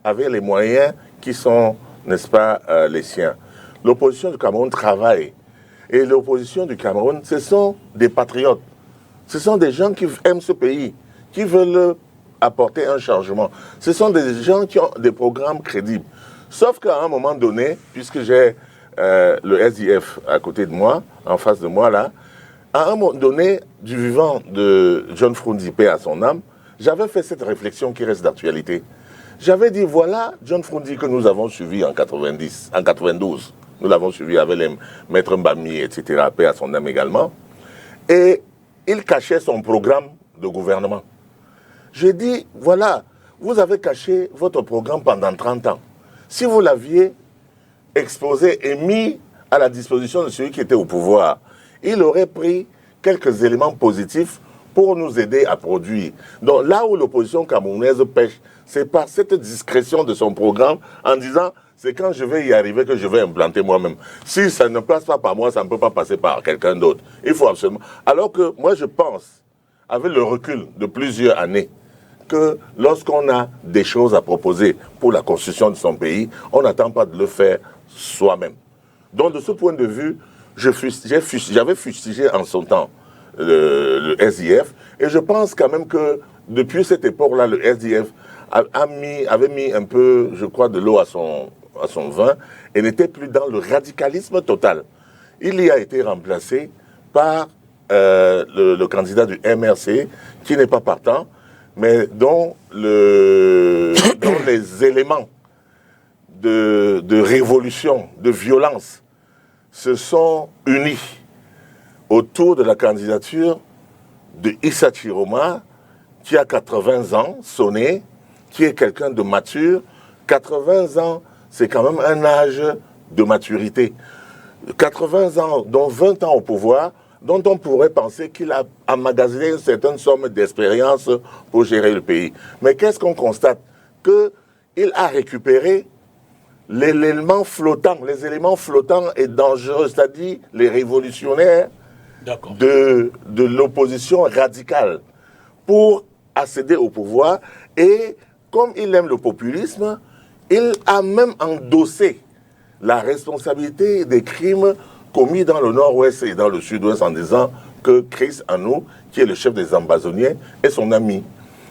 avec les moyens qui sont, n'est-ce pas, les siens. L'opposition du Cameroun travaille. Et l'opposition du Cameroun, ce sont des patriotes. Ce sont des gens qui aiment ce pays, qui veulent apporter un changement. Ce sont des gens qui ont des programmes crédibles. Sauf qu'à un moment donné, puisque j'ai le SDF à côté de moi, en face de moi là, à un moment donné, du vivant de John Froundi, paix à son âme, j'avais fait cette réflexion qui reste d'actualité. J'avais dit, voilà John Froundi que nous avons suivi en 92. Nous l'avons suivi avec les maîtres Mbami, etc., paix à son âme également. Et il cachait son programme de gouvernement. J'ai dit, voilà, vous avez caché votre programme pendant 30 ans. Si vous l'aviez exposé et mis à la disposition de celui qui était au pouvoir, il aurait pris quelques éléments positifs pour nous aider à produire. Donc là où l'opposition camerounaise pêche, c'est par cette discrétion de son programme en disant c'est quand je vais y arriver que je vais implanter moi-même. Si ça ne passe pas par moi, ça ne peut pas passer par quelqu'un d'autre. Il faut absolument... Alors que moi je pense, avec le recul de plusieurs années, que lorsqu'on a des choses à proposer pour la construction de son pays, on n'attend pas de le faire soi-même. Donc de ce point de vue, j'avais fustigé en son temps le SDF, et je pense quand même que depuis cette époque-là, le SDF avait mis un peu, je crois, de l'eau à son vin, et n'était plus dans le radicalisme total. Il y a été remplacé par le candidat du MRC, qui n'est pas partant, mais dont les éléments de révolution, de violence, se sont unis autour de la candidature de Issa Chiroma, qui a 80 ans, sonné, qui est quelqu'un de mature. 80 ans, c'est quand même un âge de maturité. 80 ans, dont 20 ans au pouvoir, dont on pourrait penser qu'il a emmagasiné une certaine somme d'expérience pour gérer le pays. Mais qu'est-ce qu'on constate? Qu'il a récupéré les éléments flottants et dangereux, c'est-à-dire les révolutionnaires de l'opposition radicale, pour accéder au pouvoir. Et comme il aime le populisme, il a même endossé la responsabilité des crimes commis dans le nord-ouest et dans le sud-ouest en disant que Chris Anou, qui est le chef des ambazoniens, est son ami.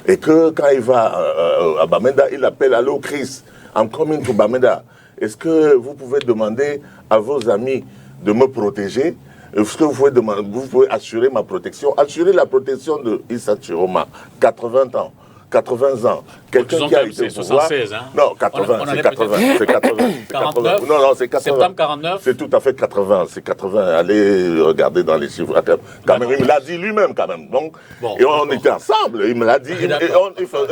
Et que quand il va à Bamenda, il appelle « Allô Chris, I'm coming to Bamenda ». est-ce que vous pouvez demander à vos amis de me protéger? Est-ce que vous pouvez assurer ma protection? Assurer la protection de Issa Chiroma, 80 ans. 80 ans. Quelqu'un qui a été au pouvoir. 76, hein. Non, 80, c'est 80. C'est 80. 49. Non, non, c'est 80. Septembre 49. C'est tout à fait 80. C'est 80. Allez regarder dans les chiffres. Quand même, il me l'a dit lui-même, quand même. Donc, Bon, et on était ensemble. Il me l'a dit.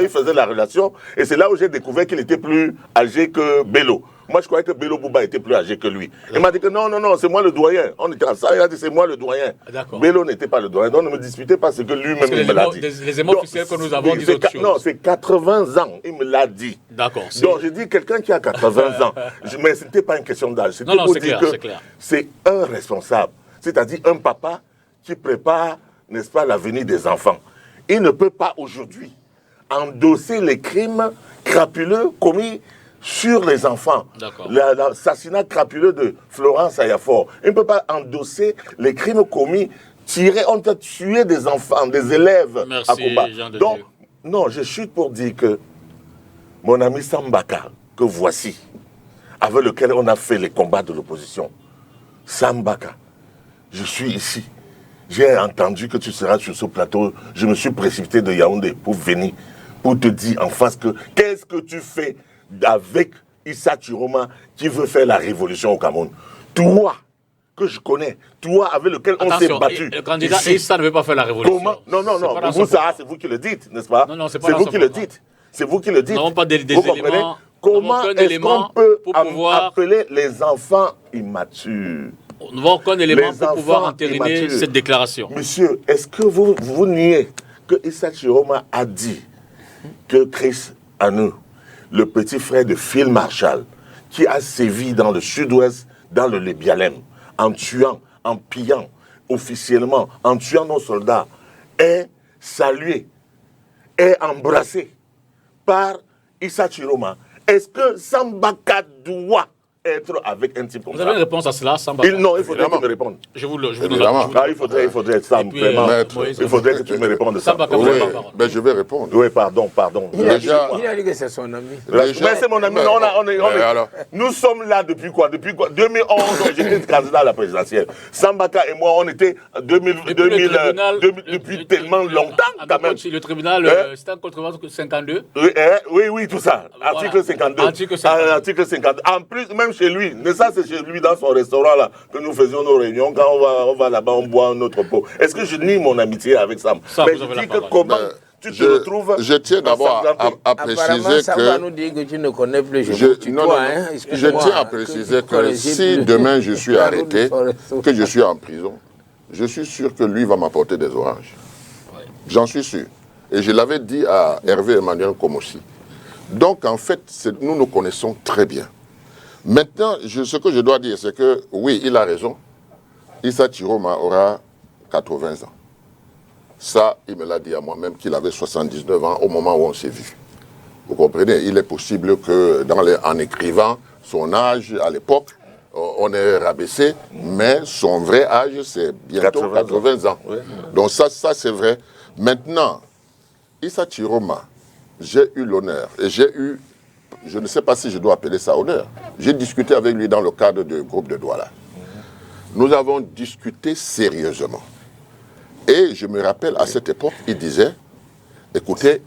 Il faisait la relation. Et c'est là où j'ai découvert qu'il était plus âgé que Bello. Moi, je croyais que Bello Bouba était plus âgé que lui. Il m'a dit que non, non, non, c'est moi le doyen. On était ensemble, il a dit c'est moi le doyen. Bello n'était pas le doyen. Donc, ne me disputez pas ce que lui-même me l'a dit. Les émots officiels que nous avons disent autre chose. Non, c'est 80 ans, il me l'a dit. D'accord. Donc, j'ai dit quelqu'un qui a 80 ans. Mais ce n'était pas une question d'âge. C'était pour dire que c'est un responsable. C'est-à-dire un papa qui prépare, n'est-ce pas, l'avenir des enfants. Il ne peut pas aujourd'hui endosser les crimes crapuleux commis sur les enfants. L'assassinat crapuleux de Florence Ayafor. Il ne peut pas endosser les crimes commis, on a tué des enfants, des élèves à Cuba. Donc, non, je chute pour dire que mon ami Sambaka, que voici, avec lequel on a fait les combats de l'opposition, Sambaka, je suis ici. J'ai entendu que tu seras sur ce plateau. Je me suis précipité de Yaoundé pour venir, pour te dire en face que qu'est-ce que tu fais avec Issa Chiroma qui veut faire la révolution au Cameroun. Toi, que je connais, toi avec lequel on s'est battu. Le candidat Issa ne veut pas faire la révolution. Comment? Non, non, non. Vous, ça, c'est vous qui le dites, n'est-ce pas? Non, non, c'est pas c'est vous qui le dites. C'est vous qui le dites. Nous n'avons pas des éléments. Comment est-ce qu'on peut appeler les enfants immatures? Nous n'avons aucun élément pour pouvoir entériner cette déclaration. Monsieur, est-ce que vous niez que Issa Chiroma a dit que Chris Anou, le petit frère de Phil Marshall, qui a sévi dans le sud-ouest, dans le Lébialem, en tuant, en pillant officiellement, en tuant nos soldats, est salué, est embrassé par Issa Chiroma? Est-ce que Sambaka doit être avec un type comme ça? Vous avez une réponse à cela, Sambaka? Non, il faudrait que tu me répondes. Je vous le il faudrait Sam, vraiment. Il faudrait que tu me répondes ça. Oui, mais je vais répondre. Oui, pardon. Il a dit que c'est son ami. Mais c'est mon ami. Nous sommes là depuis quoi? 2011, j'étais candidat à la présidentielle. Sambaka et moi, on était depuis tellement longtemps, quand même. Le tribunal, c'était en contrevention 52? Oui, tout ça. Article 52. Article 50. En plus, même chez lui, mais ça c'est chez lui dans son restaurant là que nous faisions nos réunions. Quand on va là-bas, on boit notre pot. Est-ce que je nie mon amitié avec Sam? Mais je dis que comment tu te retrouves. Je tiens d'abord à préciser ça que. va nous dire que tu ne connais plus. Je tiens à préciser que si demain je suis arrêté, que je suis en prison, je suis sûr que lui va m'apporter des oranges. J'en suis sûr. Et je l'avais dit à Hervé Emmanuel Komossi. Donc en fait, nous nous connaissons très bien. Maintenant, ce que je dois dire, c'est que, oui, il a raison. Issa Chiroma aura 80 ans. Ça, il me l'a dit à moi-même qu'il avait 79 ans au moment où on s'est vu. Vous comprenez? Il est possible que, en écrivant son âge à l'époque, on est rabaissé, mais son vrai âge, c'est bientôt 80 ans. Oui. Donc ça c'est vrai. Maintenant, Issa Chiroma, j'ai eu l'honneur, et je ne sais pas si je dois appeler ça honneur. J'ai discuté avec lui dans le cadre du groupe de Douala. Nous avons discuté sérieusement. Et je me rappelle, à cette époque, il disait, écoutez,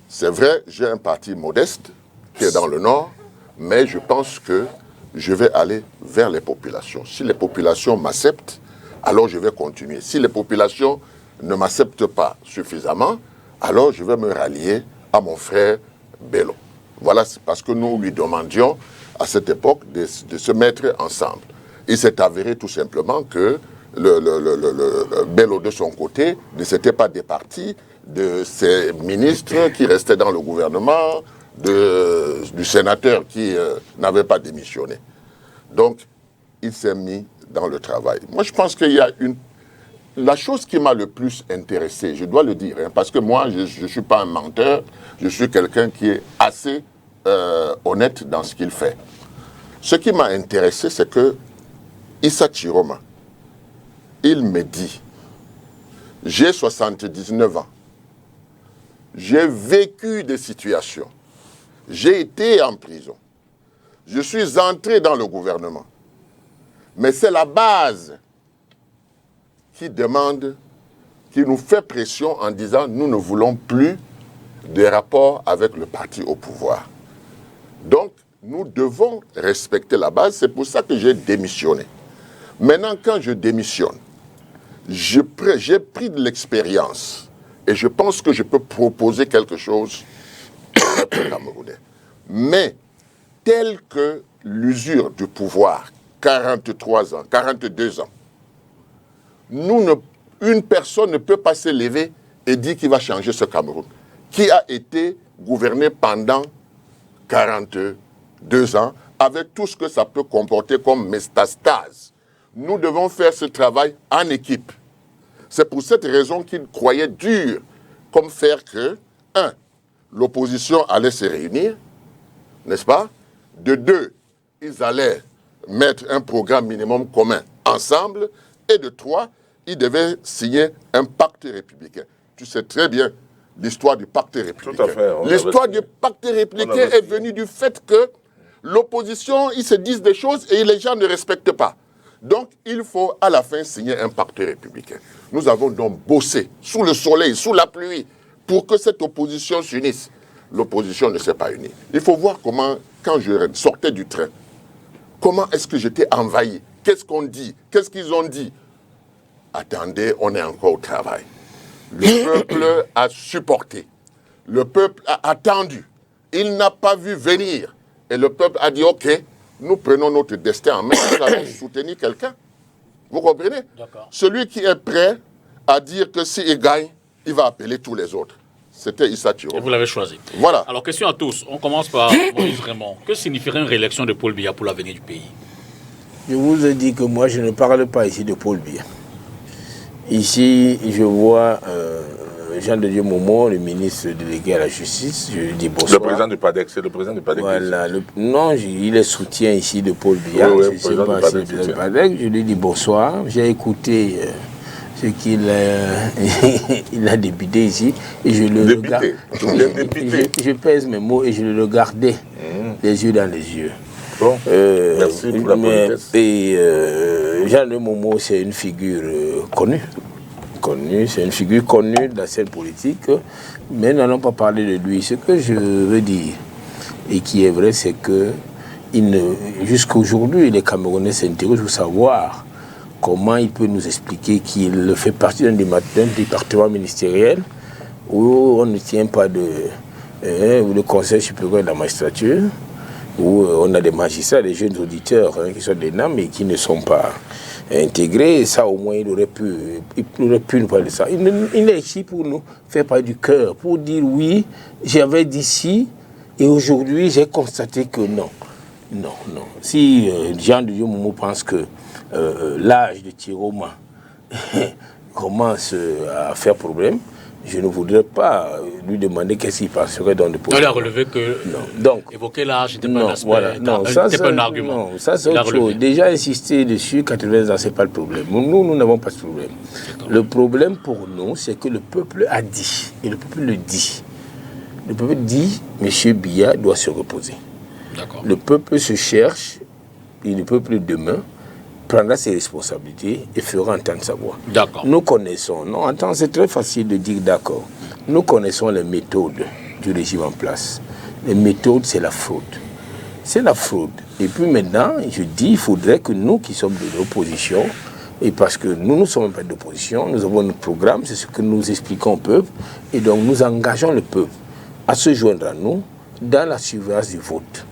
c'est vrai, j'ai un parti modeste qui est dans le Nord, mais je pense que je vais aller vers les populations. Si les populations m'acceptent, alors je vais continuer. Si les populations ne m'acceptent pas suffisamment, alors je vais me rallier à mon frère Bello. Voilà, c'est parce que nous lui demandions à cette époque de se mettre ensemble. Il s'est avéré tout simplement que le Bello de son côté ne s'était pas départi de ses ministres qui restaient dans le gouvernement, du sénateur qui n'avait pas démissionné. Donc, il s'est mis dans le travail. Moi, je pense qu'il y a la chose qui m'a le plus intéressé, je dois le dire, hein, parce que moi, je ne suis pas un menteur, je suis quelqu'un qui est assez honnête dans ce qu'il fait. Ce qui m'a intéressé, c'est que Issa Chiroma, il me dit, j'ai 79 ans, j'ai vécu des situations, j'ai été en prison, Je suis entré dans le gouvernement. Mais c'est la base qui demande, qui nous fait pression en disant nous ne voulons plus de rapports avec le parti au pouvoir. Donc, nous devons respecter la base. C'est pour ça que j'ai démissionné. Maintenant, quand je démissionne, j'ai pris de l'expérience et je pense que je peux proposer quelque chose au peuple camerounais. Mais, tel que l'usure du pouvoir, 43 ans, 42 ans, une personne ne peut pas se lever et dire qu'il va changer ce Cameroun, qui a été gouverné pendant 42 ans, avec tout ce que ça peut comporter comme métastase. Nous devons faire ce travail en équipe. C'est pour cette raison qu'ils croyaient dur comme faire que, 1, l'opposition allait se réunir, n'est-ce pas? De 2, ils allaient mettre un programme minimum commun ensemble. Et de 3, ils devaient signer un pacte républicain. Tu sais très bien l'histoire du pacte républicain. Tout à fait. L'histoire du pacte républicain est venue du fait que l'opposition, ils se disent des choses et les gens ne respectent pas. Donc, il faut à la fin signer un pacte républicain. Nous avons donc bossé sous le soleil, sous la pluie, pour que cette opposition s'unisse. L'opposition ne s'est pas unie. Il faut voir comment, quand je sortais du train, comment est-ce que j'étais envahi? Qu'est-ce qu'on dit? Qu'est-ce qu'ils ont dit? Attendez, on est encore au travail. Le peuple a supporté. Le peuple a attendu. Il n'a pas vu venir. Et le peuple a dit, OK, nous prenons notre destin en main, nous allons soutenir quelqu'un. Vous comprenez? Celui qui est prêt à dire que s'il gagne, il va appeler tous les autres. C'était Issa Thiro. Et vous l'avez choisi. Voilà. Alors, question à tous. On commence par Maurice Raymond. Que signifierait une réélection de Paul Biya pour l'avenir du pays? Je vous ai dit que moi, je ne parle pas ici de Paul Biya. Ici, je vois Jean de Dieu Momo, le ministre délégué à la justice. Je lui dis bonsoir. Le président du PADEC, c'est le président du PADEC. Voilà. Non, il est soutien ici de Paul Biya. Oui, je ne sais président pas du si PADEC, c'est le PADEC. Je lui dis bonsoir. J'ai écouté ce qu'il il a débuté ici. Et je le regarde. Je pèse mes mots et je le regardais les yeux dans les yeux. Bon, merci pour la politesse. Jean de Momo, c'est une figure connue. C'est une figure connue de la scène politique, mais nous n'allons pas parler de lui. Ce que je veux dire, et qui est vrai, c'est que jusqu'à aujourd'hui, les Camerounais s'interrogent pour savoir comment il peut nous expliquer qu'il fait partie d'un département ministériel où on ne tient pas le Conseil supérieur de la magistrature, où on a des magistrats, des jeunes auditeurs qui sont des NAM et qui ne sont pas intégrés. Ça, au moins, il aurait pu nous parler de ça. Il est ici pour nous faire parler du cœur, pour dire oui, j'avais dit si, et aujourd'hui, j'ai constaté que non. Non. Si Jean de Dieu Momo pense que l'âge de Tiroma commence à faire problème, je ne voudrais pas lui demander qu'est-ce qu'il penserait dans le Il a relevé que évoquer l'âge n'était pas un aspect, n'était pas un argument. Non, ça c'est autre chose. Déjà insister dessus, 80 ans, ce n'est pas le problème. Nous n'avons pas ce problème. Le problème pour nous, c'est que le peuple a dit, et le peuple le dit. Le peuple dit, M. Biya doit se reposer. Le peuple se cherche, et le peuple demain prendra ses responsabilités et fera entendre sa voix. Nous connaissons, c'est très facile de dire d'accord. Nous connaissons les méthodes du régime en place. Les méthodes, c'est la fraude. C'est la fraude. Et puis maintenant, je dis, il faudrait que nous qui sommes de l'opposition, et parce que nous ne sommes pas d'opposition, nous avons notre programme, c'est ce que nous expliquons au peuple, et donc nous engageons le peuple à se joindre à nous dans la surveillance du vote.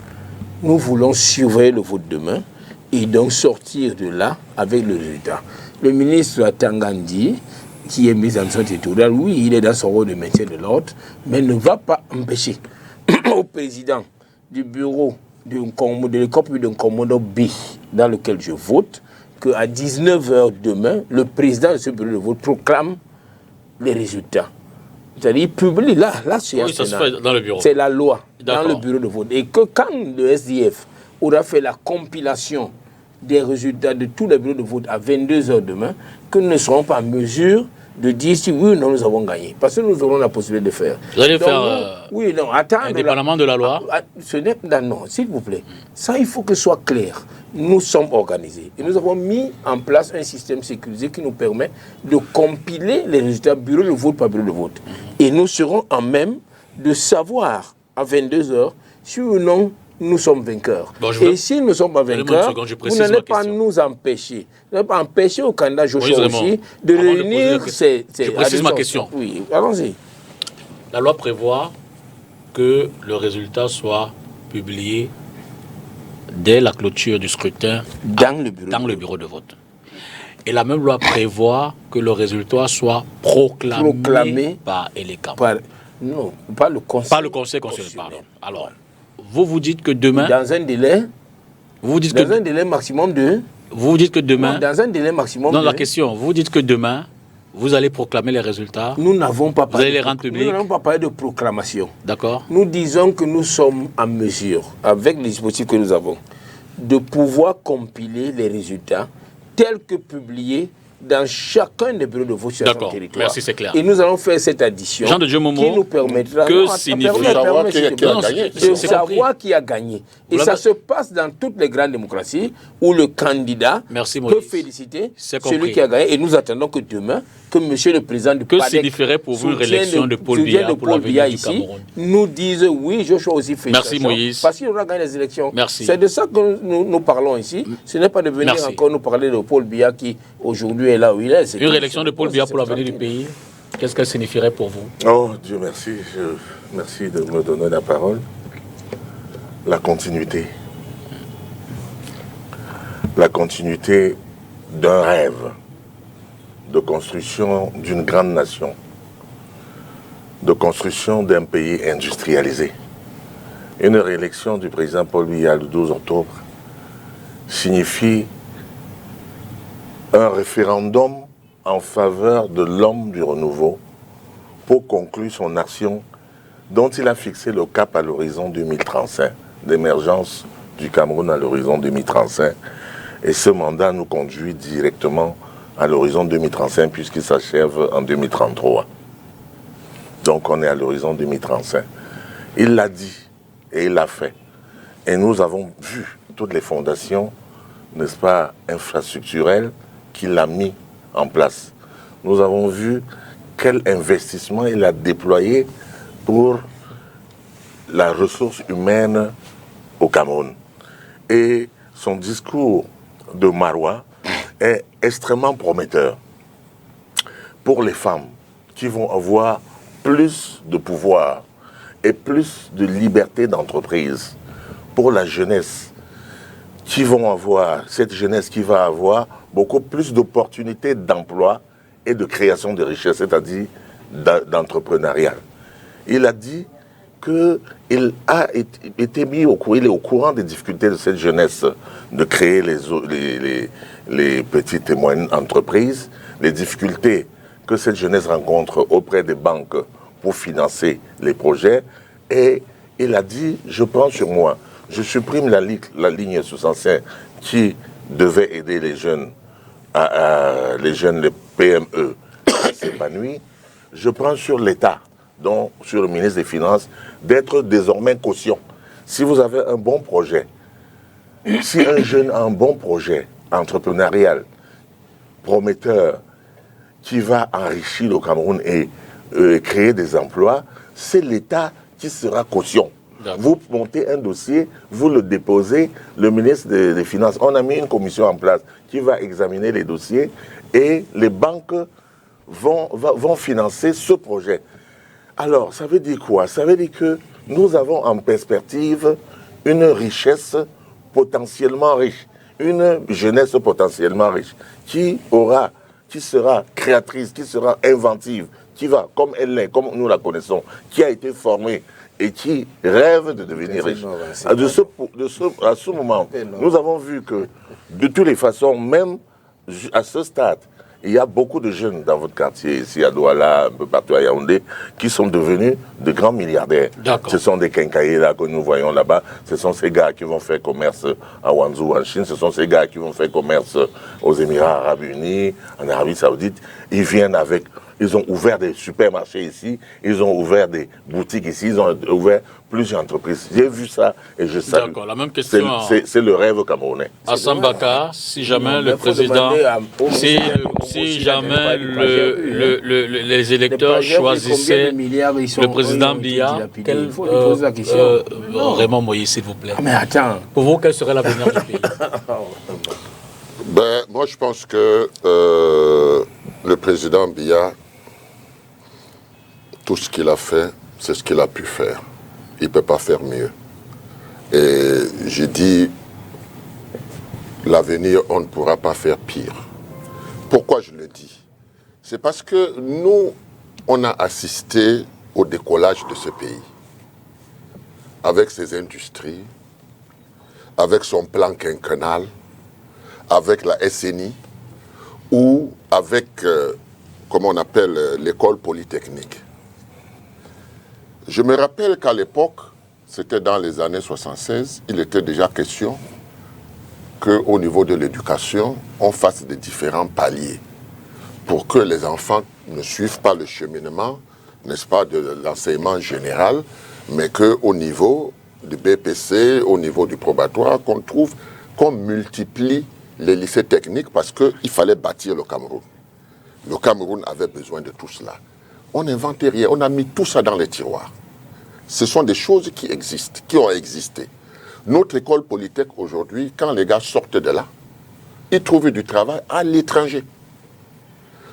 Nous voulons surveiller le vote demain, et donc sortir de là avec le résultat. Le ministre Tangandi, qui est mis en son territorial, oui, il est dans son rôle de maintien de l'ordre, mais ne va pas empêcher au président du bureau de l'école d'un commandant B dans lequel je vote, qu'à 19h demain, le président de ce bureau de vote proclame les résultats. C'est-à-dire, il publie là c'est oui, ça se fait dans le bureau. C'est la loi, dans le bureau de vote. Et que quand le SDF aura fait la compilation des résultats de tous les bureaux de vote à 22h demain, que nous ne serons pas en mesure de dire si oui ou non nous avons gagné. Parce que nous aurons la possibilité de faire. Vous allez Donc, faire oui, non, attends. indépendamment de la loi. Ce n'est non, s'il vous plaît. Ça, il faut que ce soit clair. Nous sommes organisés. Et nous avons mis en place un système sécurisé qui nous permet de compiler les résultats bureau de vote par bureau de vote. Et nous serons en même de savoir à 22h si ou non nous sommes vainqueurs. Bon, et si nous ne sommes pas vainqueurs, vous n'allez pas nous empêcher. Vous n'allez pas empêcher au candidat Joshua aussi de réunir ses... Je précise ma question. Oui, allons-y. La loi prévoit que le résultat soit publié dès la clôture du scrutin dans le bureau de vote. Et la même loi prévoit que le résultat soit proclamé par Elecam. Non, pas le conseil. Pas le conseil constitutionnel, pardon. Alors, vous dites que demain... Dans un délai... un délai maximum de... Vous dites que demain... Non, dans un délai maximum la question, vous dites que demain, vous allez proclamer les résultats. Nous n'avons pas parlé... Vous allez les rendre publics. Nous n'avons pas parlé de proclamation. D'accord. Nous disons que nous sommes en mesure, avec les dispositifs que nous avons, de pouvoir compiler les résultats tels que publiés dans chacun des bureaux de vote sur son territoire. Merci, c'est clair. Et nous allons faire cette addition Jean de Dieu Momo, qui nous permettra de savoir qui a gagné. Et ça se passe dans toutes les grandes démocraties où le candidat peut féliciter celui qui a gagné. Et nous attendons que demain, que monsieur le président du PADEC, que signifierait pour vous une réélection de Paul Biya pour l'avenir du Cameroun, nous dise oui, Joshua aussi félicitations. Merci Moïse. Parce qu'il aura gagné les élections. Merci. C'est de ça que nous parlons ici. Ce n'est pas de venir encore nous parler de Paul Biya qui aujourd'hui est là où il est. Une réélection de Paul Biya pour l'avenir du pays, qu'est-ce qu'elle signifierait pour vous? Oh Dieu merci, merci de me donner la parole. La continuité. La continuité d'un rêve de construction d'une grande nation, de construction d'un pays industrialisé. Une réélection du président Paul Biya le 12 octobre signifie un référendum en faveur de l'homme du renouveau pour conclure son action dont il a fixé le cap à l'horizon 2035, l'émergence du Cameroun à l'horizon 2035. Et ce mandat nous conduit directement à l'horizon 2035 puisqu'il s'achève en 2033. Donc on est à l'horizon 2035. Il l'a dit et il l'a fait. Et nous avons vu toutes les fondations, n'est-ce pas, infrastructurelles qu'il a mis en place. Nous avons vu quel investissement il a déployé pour la ressource humaine au Cameroun. Et son discours de Marois est extrêmement prometteur pour les femmes qui vont avoir plus de pouvoir et plus de liberté d'entreprise, pour la jeunesse qui vont avoir, cette jeunesse qui va avoir beaucoup plus d'opportunités d'emploi et de création de richesse, c'est-à-dire d'entrepreneuriat. Il a dit qu'il a été mis au courant, il est au courant des difficultés de cette jeunesse de créer les petites et moyennes entreprises, les difficultés que cette jeunesse rencontre auprès des banques pour financer les projets. Et il a dit, je prends sur moi, je supprime la ligne 65 qui devait aider les jeunes, les PME à s'épanouir. Je prends sur l'État, donc sur le ministre des Finances, d'être désormais caution. Si vous avez un bon projet, si un jeune a un bon projet entrepreneurial, prometteur, qui va enrichir le Cameroun et créer des emplois, c'est l'État qui sera caution. Vous montez un dossier, vous le déposez, le ministre des Finances, on a mis une commission en place qui va examiner les dossiers et les banques vont financer ce projet. Alors, ça veut dire quoi? Ça veut dire que nous avons en perspective une richesse potentiellement riche, une jeunesse potentiellement riche, qui sera créatrice, qui sera inventive, qui va, comme elle l'est, comme nous la connaissons, qui a été formée et qui rêve de devenir riche. À ce moment, nous avons vu que, de toutes les façons, même à ce stade, il y a beaucoup de jeunes dans votre quartier, ici à Douala, un peu partout à Yaoundé, qui sont devenus de grands milliardaires. Ce sont des quincailliers là que nous voyons là-bas. Ce sont ces gars qui vont faire commerce à Wanzhou, en Chine. Ce sont ces gars qui vont faire commerce aux Émirats Arabes Unis, en Arabie Saoudite. Ils viennent avec Ils ont ouvert des supermarchés ici, ils ont ouvert des boutiques ici, ils ont ouvert plusieurs entreprises. J'ai vu ça et je salue. D'accord, la même question. C'est le rêve camerounais. Hassan Bakar, si jamais le président, si jamais les électeurs choisissaient le président Biya, Raymond Moïse, s'il vous plaît. Mais attends. Pour vous, quel serait l'avenir du pays? Ben, moi, je pense que le président Biya, tout ce qu'il a fait, c'est ce qu'il a pu faire. Il ne peut pas faire mieux. Et j'ai dit, l'avenir, on ne pourra pas faire pire. Pourquoi je le dis? C'est parce que nous, on a assisté au décollage de ce pays. Avec ses industries, avec son plan quinquennal, avec la SNI, ou avec, comment on appelle, l'école polytechnique. Je me rappelle qu'à l'époque, c'était dans les années 76, il était déjà question qu'au niveau de l'éducation, on fasse des différents paliers pour que les enfants ne suivent pas le cheminement, n'est-ce pas, de l'enseignement général, mais qu'au niveau du BPC, au niveau du probatoire, qu'on multiplie les lycées techniques parce qu'il fallait bâtir le Cameroun. Le Cameroun avait besoin de tout cela. On n'inventait rien, on a mis tout ça dans les tiroirs. Ce sont des choses qui existent, qui ont existé. Notre école polytechnique aujourd'hui, quand les gars sortent de là, ils trouvent du travail à l'étranger.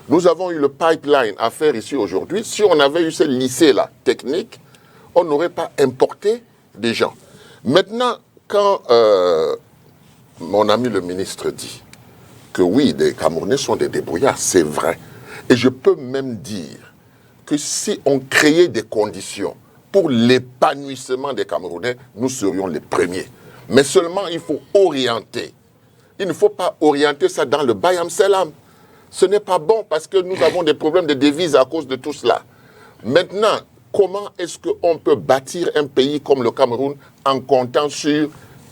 Nous avons eu le pipeline à faire ici aujourd'hui. Si on avait eu ce lycée-là, technique, on n'aurait pas importé des gens. Maintenant, quand mon ami le ministre dit que oui, les Camerounais sont des débrouillards, c'est vrai. Et je peux même dire que si on créait des conditions pour l'épanouissement des Camerounais, nous serions les premiers. Mais seulement, il faut orienter. Il ne faut pas orienter ça dans le bayam selam. Ce n'est pas bon parce que nous avons des problèmes de devises à cause de tout cela. Maintenant, comment est-ce qu'on peut bâtir un pays comme le Cameroun en comptant sur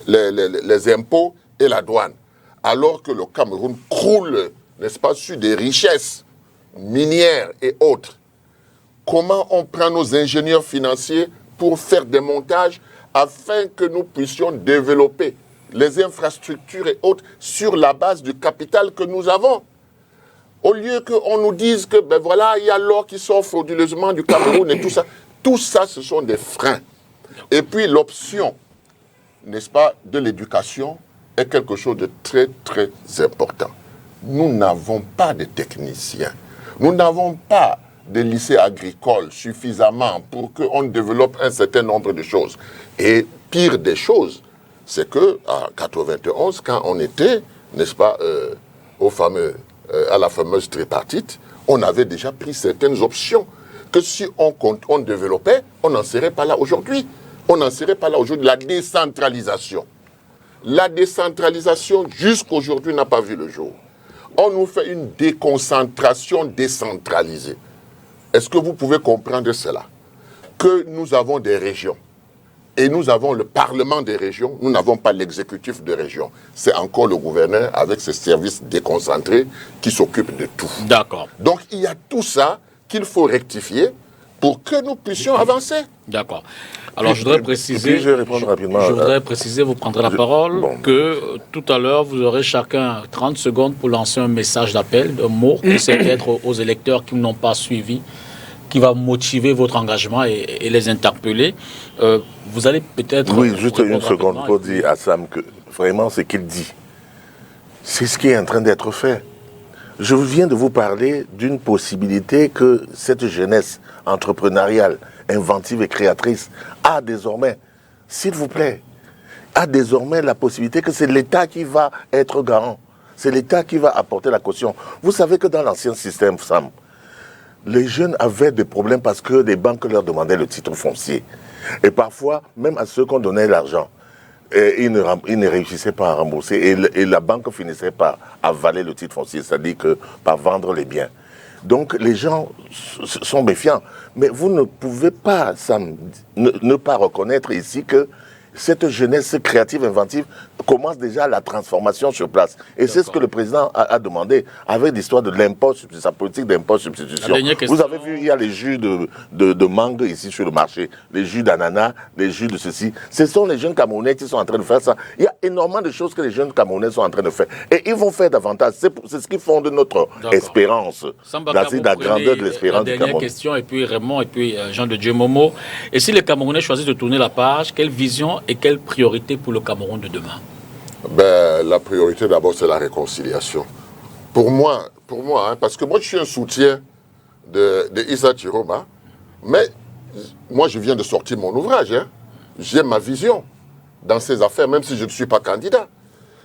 les impôts et la douane, alors que le Cameroun croule, n'est-ce pas, sur des richesses minières et autres? Comment on prend nos ingénieurs financiers pour faire des montages afin que nous puissions développer les infrastructures et autres sur la base du capital que nous avons? Au lieu qu'on nous dise que, ben voilà, il y a l'or qui sort frauduleusement du Cameroun et tout ça, ce sont des freins. Et puis l'option, n'est-ce pas, de l'éducation est quelque chose de très, très important. Nous n'avons pas de techniciens. Nous n'avons pas de lycées agricoles suffisamment pour qu'on développe un certain nombre de choses. Et pire des choses, c'est qu'en 91, quand on était, n'est-ce pas, à la fameuse tripartite, on avait déjà pris certaines options que si on développait, on n'en serait pas là aujourd'hui. On n'en serait pas là aujourd'hui. La décentralisation. La décentralisation, jusqu'aujourd'hui, n'a pas vu le jour. On nous fait une déconcentration décentralisée. Est-ce que vous pouvez comprendre cela? Que nous avons des régions. Et nous avons le Parlement des régions, nous n'avons pas l'exécutif de région. C'est encore le gouverneur avec ses services déconcentrés qui s'occupe de tout. D'accord. Donc il y a tout ça qu'il faut rectifier pour que nous puissions avancer. D'accord. Alors je voudrais préciser, je vais répondre rapidement. Je voudrais préciser, vous prendrez la parole, que tout à l'heure vous aurez chacun 30 secondes pour lancer un message d'appel, un mot qui sait être aux électeurs qui n'ont pas suivi, qui va motiver votre engagement et les interpeller. Vous allez peut-être... Oui, juste une seconde pour dire à Sam que vraiment ce qu'il dit, c'est ce qui est en train d'être fait. Je viens de vous parler d'une possibilité que cette jeunesse entrepreneuriale, inventive et créatrice a désormais, s'il vous plaît, a désormais la possibilité que c'est l'État qui va être garant. C'est l'État qui va apporter la caution. Vous savez que dans l'ancien système, Sam, les jeunes avaient des problèmes parce que les banques leur demandaient le titre foncier. Et parfois, même à ceux qu'on donnait l'argent, ils ne réussissaient pas à rembourser. Et la banque finissait par avaler le titre foncier, c'est-à-dire que par vendre les biens. Donc les gens sont méfiants. Mais vous ne pouvez pas, Sam, ne pas reconnaître ici que cette jeunesse créative, inventive, commence déjà la transformation sur place. Et c'est ce que le président a demandé avec l'histoire de l'impôt, sa politique d'impôt substitution. Vous avez vu, il y a les jus de mangue ici sur le marché, les jus d'ananas, les jus de ceci. Ce sont les jeunes Camerounais qui sont en train de faire ça. Il y a énormément de choses que les jeunes Camerounais sont en train de faire. Et ils vont faire davantage. C'est ce qui fonde notre espérance. La grandeur de l'espérance du Cameroun. Dernière question, et puis Raymond, et puis Jean de Dieu Momo. Et si les Camerounais choisissent de tourner la page, quelle vision et quelle priorité pour le Cameroun de demain? La priorité d'abord, c'est la réconciliation. Pour moi, hein, parce que moi, je suis un soutien de Issa Chiroma, mais moi, je viens de sortir mon ouvrage. Hein. J'ai ma vision dans ces affaires, même si je ne suis pas candidat.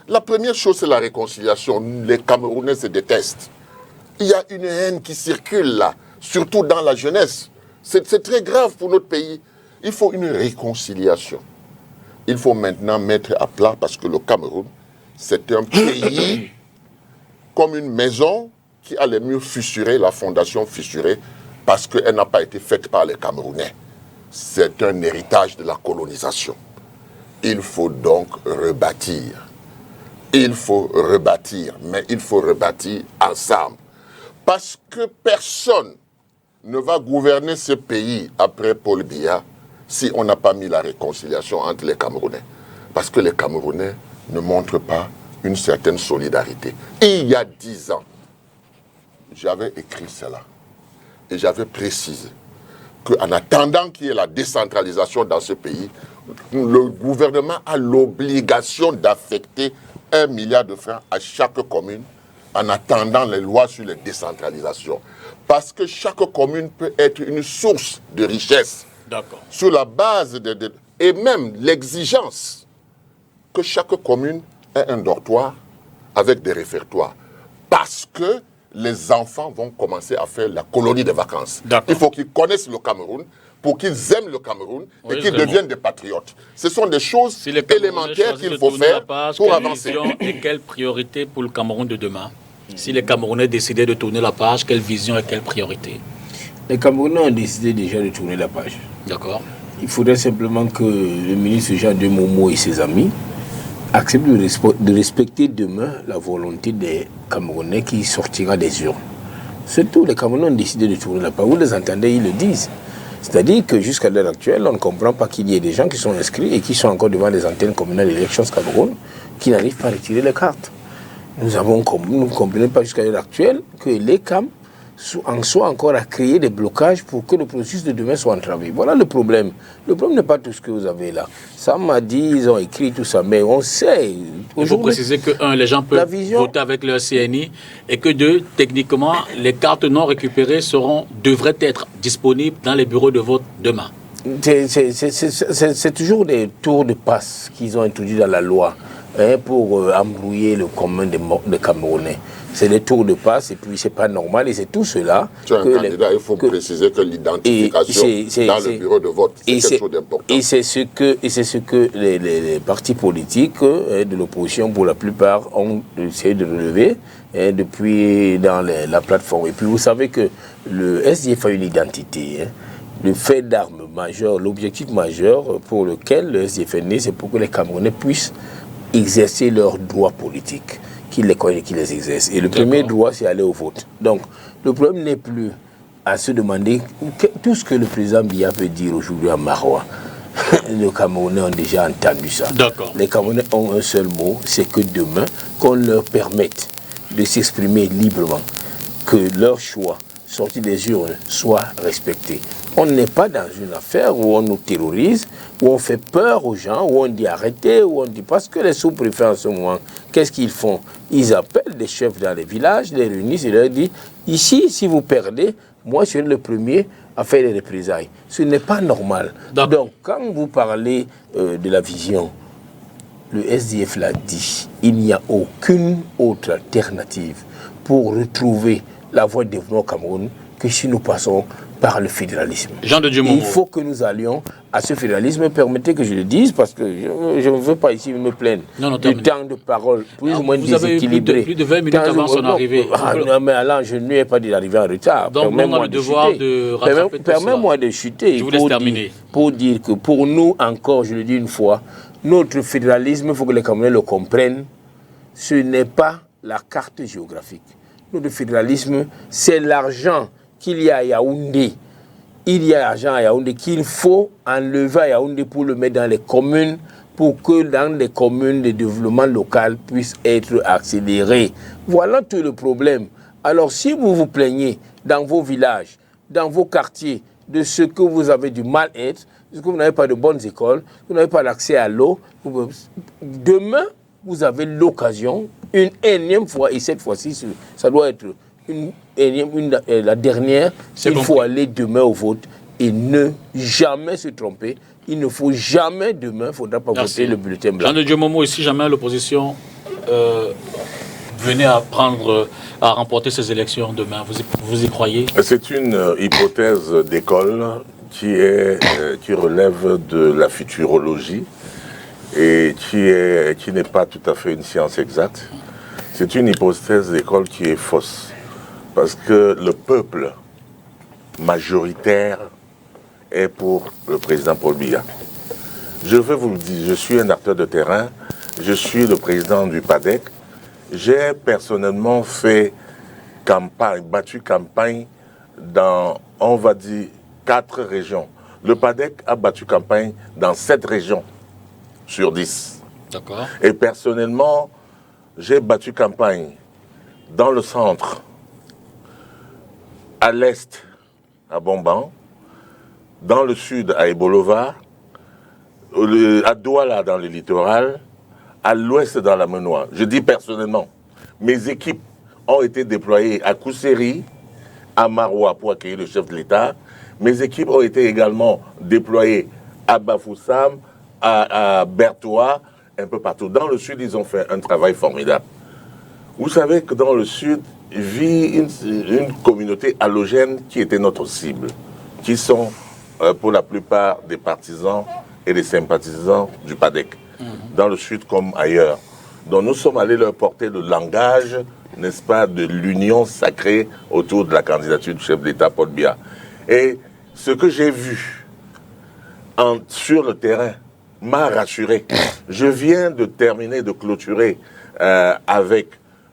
La première chose, c'est la réconciliation. Les Camerounais se détestent. Il y a une haine qui circule là, surtout dans la jeunesse. C'est très grave pour notre pays. Il faut une réconciliation. Il faut maintenant mettre à plat, parce que le Cameroun, c'est un pays comme une maison qui a les murs fissurés, la fondation fissurée, parce qu'elle n'a pas été faite par les Camerounais. C'est un héritage de la colonisation. Il faut donc rebâtir. Il faut rebâtir, mais il faut rebâtir ensemble. Parce que personne ne va gouverner ce pays après Paul Biya si on n'a pas mis la réconciliation entre les Camerounais. Parce que les Camerounais ne montrent pas une certaine solidarité. Il y a 10 ans, j'avais écrit cela et j'avais précisé qu'en attendant qu'il y ait la décentralisation dans ce pays, le gouvernement a l'obligation d'affecter 1 milliard de francs à chaque commune en attendant les lois sur la décentralisation. Parce que chaque commune peut être une source de richesse. Sur la base et même l'exigence que chaque commune ait un dortoir avec des réfectoires. Parce que les enfants vont commencer à faire la colonie de vacances. Il faut qu'ils connaissent le Cameroun pour qu'ils aiment le Cameroun et qu'ils deviennent des patriotes. Ce sont des choses élémentaires qu'il faut faire pour avancer. Et quelle priorité pour le Cameroun de demain? Si les Camerounais décidaient de tourner la page, quelle vision et quelle priorité? Les Camerounais ont décidé déjà de tourner la page. D'accord. Il faudrait simplement que le ministre Jean de Momo et ses amis acceptent de respecter demain la volonté des Camerounais qui sortira des urnes. Surtout, les Camerounais ont décidé de tourner la page. Vous les entendez, ils le disent. C'est-à-dire que jusqu'à l'heure actuelle, on ne comprend pas qu'il y ait des gens qui sont inscrits et qui sont encore devant les antennes communales d'élections Cameroun qui n'arrivent pas à retirer les cartes. Nous ne comprenons pas jusqu'à l'heure actuelle que les CAM en soient encore à créer des blocages pour que le processus de demain soit entravé. Voilà le problème. Le problème n'est pas tout ce que vous avez là. Ça m'a dit, ils ont écrit tout ça, mais on sait. Il faut préciser que, 1, les gens peuvent voter avec leur CNI et que 2, techniquement, les cartes non récupérées devraient être disponibles dans les bureaux de vote demain. C'est toujours des tours de passe qu'ils ont introduits dans la loi pour embrouiller le commun des Camerounais. C'est des tours de passe et puis c'est pas normal et c'est tout cela. Tu es un candidat, il faut préciser que l'identification dans le bureau de vote, c'est quelque chose d'important. Et c'est ce que les partis politiques de l'opposition, pour la plupart, ont essayé de relever depuis dans la plateforme. Et puis vous savez que le SDF a une identité. Le fait d'armes majeur, l'objectif majeur pour lequel le SDF est né, c'est pour que les Camerounais puissent exercer leurs droits politiques, qu'ils les connaissent, qu'ils les exercent. Et le premier droit, c'est aller au vote. Donc, le problème n'est plus à se demander tout ce que le président Biya peut dire aujourd'hui à Maroua. Les Camerounais ont déjà entendu ça. Les Camerounais ont un seul mot, c'est que demain, qu'on leur permette de s'exprimer librement, que leur choix sorti des urnes soit respecté. On n'est pas dans une affaire où on nous terrorise, où on fait peur aux gens, où on dit arrêtez, où on dit... Parce que les sous-préfets en ce moment, qu'est-ce qu'ils font? Ils appellent des chefs dans les villages, les réunissent et leur disent ici, si vous perdez, moi je serai le premier à faire les représailles. Ce n'est pas normal. Donc, quand vous parlez de la vision, le SDF l'a dit, il n'y a aucune autre alternative pour retrouver la voie de développement au Cameroun que si nous passons par le fédéralisme. Jean de Dieu Momo. Il faut que nous allions à ce fédéralisme. Permettez que je le dise, parce que je ne veux pas ici me plaindre du temps de parole plus ou moins déséquilibré. Plus de 20 minutes avant son arrivée. Non, mais alors, je ne lui ai pas dit d'arriver en retard. Donc, on a le devoir de rattraper tout ça. Permets-moi de chuter Je vous laisse terminer. Pour dire que pour nous, encore, je le dis une fois, notre fédéralisme, il faut que les Camerounais le comprennent, ce n'est pas la carte géographique. Notre fédéralisme, c'est l'argent qu'il y a à Yaoundé. Il y a l'argent à Yaoundé qu'il faut enlever à Yaoundé pour le mettre dans les communes, pour que dans les communes, le développement local puisse être accéléré. Voilà tout le problème. Alors si vous vous plaignez dans vos villages, dans vos quartiers, de ce que vous avez du mal-être, de ce que vous n'avez pas de bonnes écoles, vous n'avez pas l'accès à l'eau, demain, vous avez l'occasion, une énième fois, et cette fois-ci, ça doit être la dernière, il faut aller demain au vote et ne jamais se tromper. Il ne faut jamais demain, il ne faudra pas voter le bulletin blanc. Jean de Dieu Momo, si jamais l'opposition venait à remporter ces élections demain, vous y croyez? C'est une hypothèse d'école qui relève de la futurologie et qui n'est pas tout à fait une science exacte. C'est une hypothèse d'école qui est fausse. Parce que le peuple majoritaire est pour le président Paul Biya. Je vais vous le dire, je suis un acteur de terrain, je suis le président du PADEC. J'ai personnellement battu campagne dans, on va dire, 4 régions. Le PADEC a battu campagne dans 7 régions sur 10. D'accord. Et personnellement, j'ai battu campagne dans le centre, à l'est, à Bomban, dans le sud, à Ebolova, à Douala, dans le littoral, à l'ouest, dans la Menoie. Je dis personnellement, mes équipes ont été déployées à Kousseri, à Maroua, pour accueillir le chef de l'État. Mes équipes ont été également déployées à Bafoussam, à Bertoua, un peu partout. Dans le sud, ils ont fait un travail formidable. Vous savez que dans le sud, vit une communauté halogène qui était notre cible, qui sont pour la plupart des partisans et des sympathisants du PADEC, dans le sud comme ailleurs. Donc nous sommes allés leur porter le langage, n'est-ce pas, de l'union sacrée autour de la candidature du chef d'État Paul Biya. Et ce que j'ai vu sur le terrain m'a rassuré. Je viens de terminer, de clôturer avec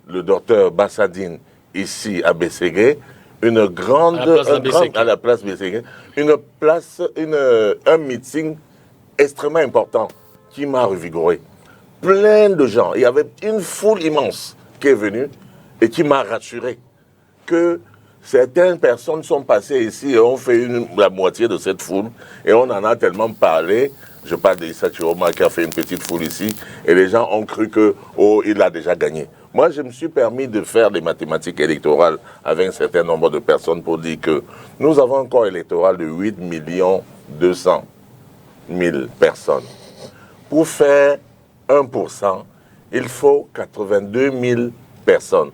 le docteur Bassadine, ici à Bességué, à la place Bességué, un meeting extrêmement important qui m'a revigoré. Plein de gens, il y avait une foule immense qui est venue et qui m'a rassuré que certaines personnes sont passées ici et ont fait la moitié de cette foule et on en a tellement parlé. Je parle d'Issa Chiroma qui a fait une petite foule ici et les gens ont cru que, il a déjà gagné. Moi, je me suis permis de faire des mathématiques électorales avec un certain nombre de personnes pour dire que nous avons un corps électoral de 8 200 000 personnes. Pour faire 1%, il faut 82 000 personnes.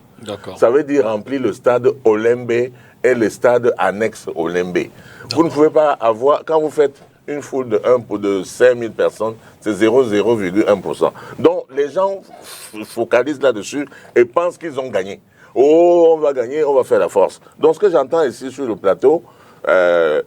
Ça veut dire remplir le stade Olembe et le stade annexe Olembe. Vous ne pouvez pas avoir, quand vous faites une foule de 5 000 personnes, c'est 0,1%. Donc les gens focalisent là-dessus et pensent qu'ils ont gagné. On va gagner, on va faire la force. Donc ce que j'entends ici sur le plateau d'un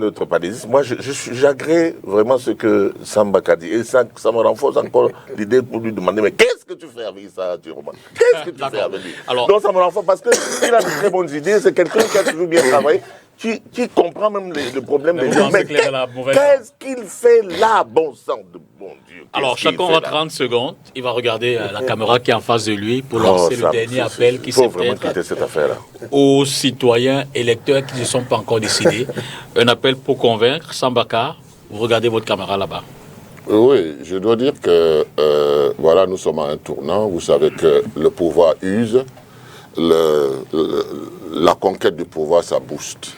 autre padésiste, moi j'agrée vraiment ce que Samba a dit. Et ça me renforce encore l'idée pour lui demander, mais qu'est-ce que tu fais avec ça, Thieroma? Qu'est-ce que tu fais avec lui? Donc ça me renforce parce qu'il a de très bonnes idées, c'est quelqu'un qui a toujours bien travaillé. Qui comprend même le problème des gens. Mais qu'est-ce qu'il fait là, bon sang de bon Dieu? Alors, chacun aura 30 secondes. Il va regarder la caméra qui est en face de lui pour lancer le dernier appel qui s'est fait aux citoyens électeurs qui ne sont pas encore décidés. Un appel pour convaincre. Sambaka, vous regardez votre caméra là-bas. Oui, je dois dire que voilà, nous sommes à un tournant. Vous savez que le pouvoir use. La conquête du pouvoir, ça booste.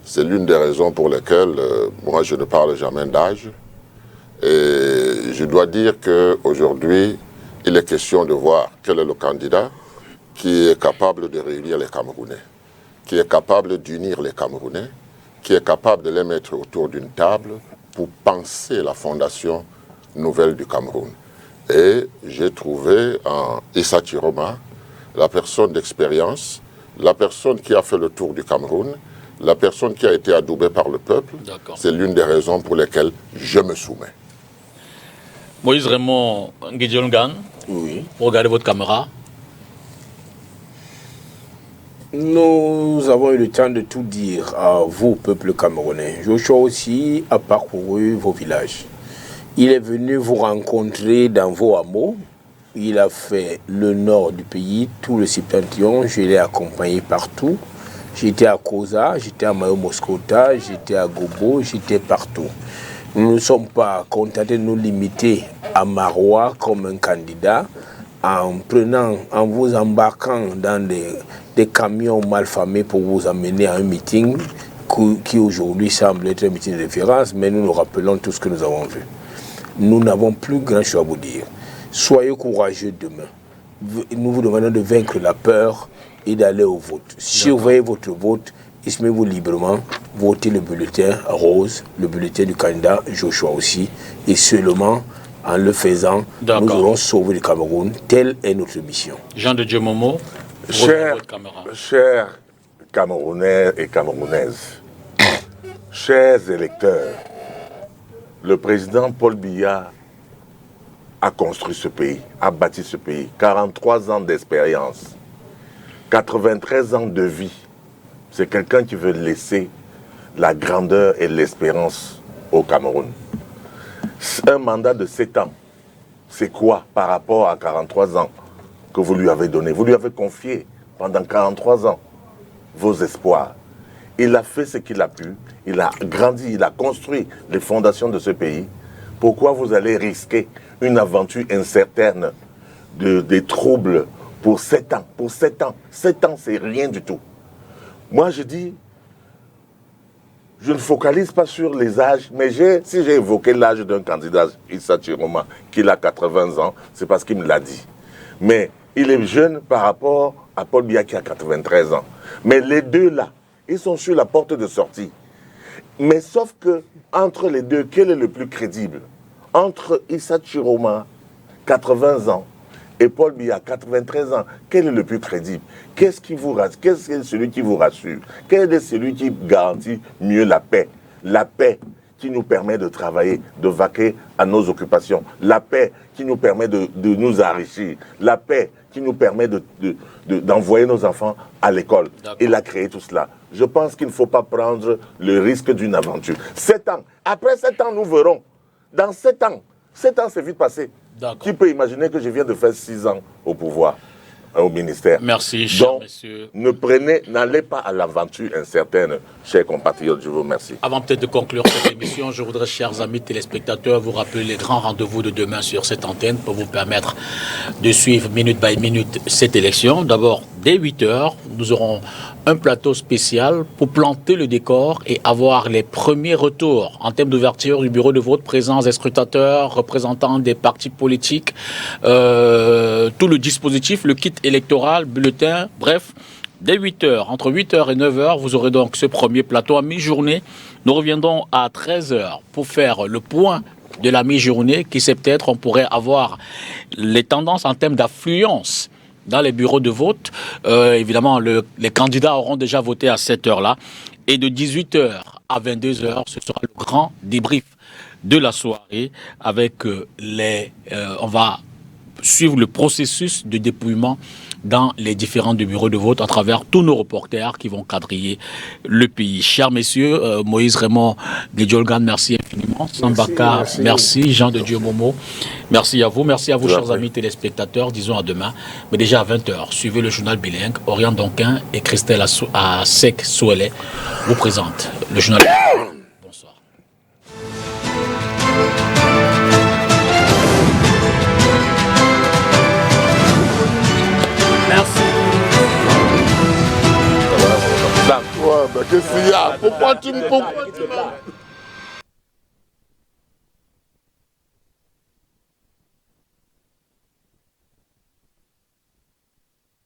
C'est l'une des raisons pour lesquelles moi je ne parle jamais d'âge. Et je dois dire qu'aujourd'hui, il est question de voir quel est le candidat qui est capable de réunir les Camerounais, qui est capable d'unir les Camerounais, qui est capable de les mettre autour d'une table pour penser la fondation nouvelle du Cameroun. Et j'ai trouvé en Issa Chiroma la personne d'expérience, la personne qui a fait le tour du Cameroun, la personne qui a été adoubée par le peuple. C'est l'une des raisons pour lesquelles je me soumets. Moïse Raymond Nguidjolngan, Oui. regardez votre caméra. Nous avons eu le temps de tout dire à vous, peuple camerounais. Joshua aussi a parcouru vos villages. Il est venu vous rencontrer dans vos hameaux. Il a fait le nord du pays, tout le septentrion. Je l'ai accompagné partout. J'étais à Koza, j'étais à Mayo Moscota, j'étais à Gobo, j'étais partout. Nous ne sommes pas contentés de nous limiter à Marois comme un candidat en vous embarquant dans des camions mal famés pour vous amener à un meeting qui aujourd'hui semble être un meeting de référence, mais nous nous rappelons tout ce que nous avons vu. Nous n'avons plus grand chose à vous dire. Soyez courageux demain. Nous vous demandons de vaincre la peur et d'aller au vote. Surveillez votre vote, exprimez-vous librement, votez le bulletin rose, le bulletin du candidat Joshua aussi, et seulement en le faisant, nous aurons sauvé le Cameroun. Telle est notre mission. Jean de Dieu Momo, chers Camerounais et Camerounaises, chers électeurs, le président Paul Biya a construit ce pays, a bâti ce pays. 43 ans d'expérience, 93 ans de vie. C'est quelqu'un qui veut laisser la grandeur et l'espérance au Cameroun. Un mandat de 7 ans, c'est quoi par rapport à 43 ans que vous lui avez donné? Vous lui avez confié pendant 43 ans vos espoirs. Il a fait ce qu'il a pu, il a grandi, il a construit les fondations de ce pays. Pourquoi vous allez risquer une aventure incertaine, des troubles pour 7 ans? Pour 7 ans, 7 ans, c'est rien du tout. Moi, je dis, je ne focalise pas sur les âges, mais si j'ai évoqué l'âge d'un candidat, Issa Chiroma, qui a 80 ans, c'est parce qu'il me l'a dit. Mais il est jeune par rapport à Paul Biya qui a 93 ans. Mais les deux là, ils sont sur la porte de sortie. Mais sauf que, entre les deux, quel est le plus crédible? Entre Issa Chiroma, 80 ans, et Paul Biya, 93 ans, quel est le plus crédible? Qu'est-ce qui vous rassure? Qu'est-ce que celui qui vous rassure? Quel est celui qui garantit mieux la paix? La paix qui nous permet de travailler, de vaquer à nos occupations. La paix qui nous permet de nous enrichir. La paix qui nous permet d'envoyer nos enfants à l'école. Il a créé tout cela. Je pense qu'il ne faut pas prendre le risque d'une aventure. 7 ans. Après 7 ans, nous verrons. Dans 7 ans, 7 ans, c'est vite passé. Qui peut imaginer que je viens de faire 6 ans au pouvoir, au ministère? Merci, cher messieurs. N'allez pas à l'aventure incertaine, chers compatriotes, je vous remercie. Avant peut-être de conclure cette émission, je voudrais, chers amis téléspectateurs, vous rappeler les grands rendez-vous de demain sur cette antenne pour vous permettre de suivre minute by minute cette élection. D'abord, dès 8h, nous aurons un plateau spécial pour planter le décor et avoir les premiers retours en termes d'ouverture du bureau de vote, présence des scrutateurs, représentants des partis politiques, tout le dispositif, le kit électoral, bulletin, bref. Dès 8h, entre 8h et 9h, vous aurez donc ce premier plateau à mi-journée. Nous reviendrons à 13h pour faire le point de la mi-journée qui sait peut-être on pourrait avoir les tendances en termes d'affluence dans les bureaux de vote. Évidemment, les candidats auront déjà voté à cette heure-là. Et de 18h à 22h, ce sera le grand débrief de la soirée avec on va suivre le processus de dépouillement dans les différents bureaux de vote à travers tous nos reporters qui vont quadriller le pays. Chers messieurs, Moïse Raymond Nguidjolngan, merci infiniment. Sambaka, merci. Jean de Dieu Momo, merci à vous. Merci à vous, chers amis téléspectateurs. Disons à demain. Mais déjà à 20h, suivez le journal bilingue. Orient Donquin et Christelle Asek Souele vous présentent le journal bilingue. Bonsoir. Ouais, ben qu'est-ce qu'il y a? Pourquoi tu me...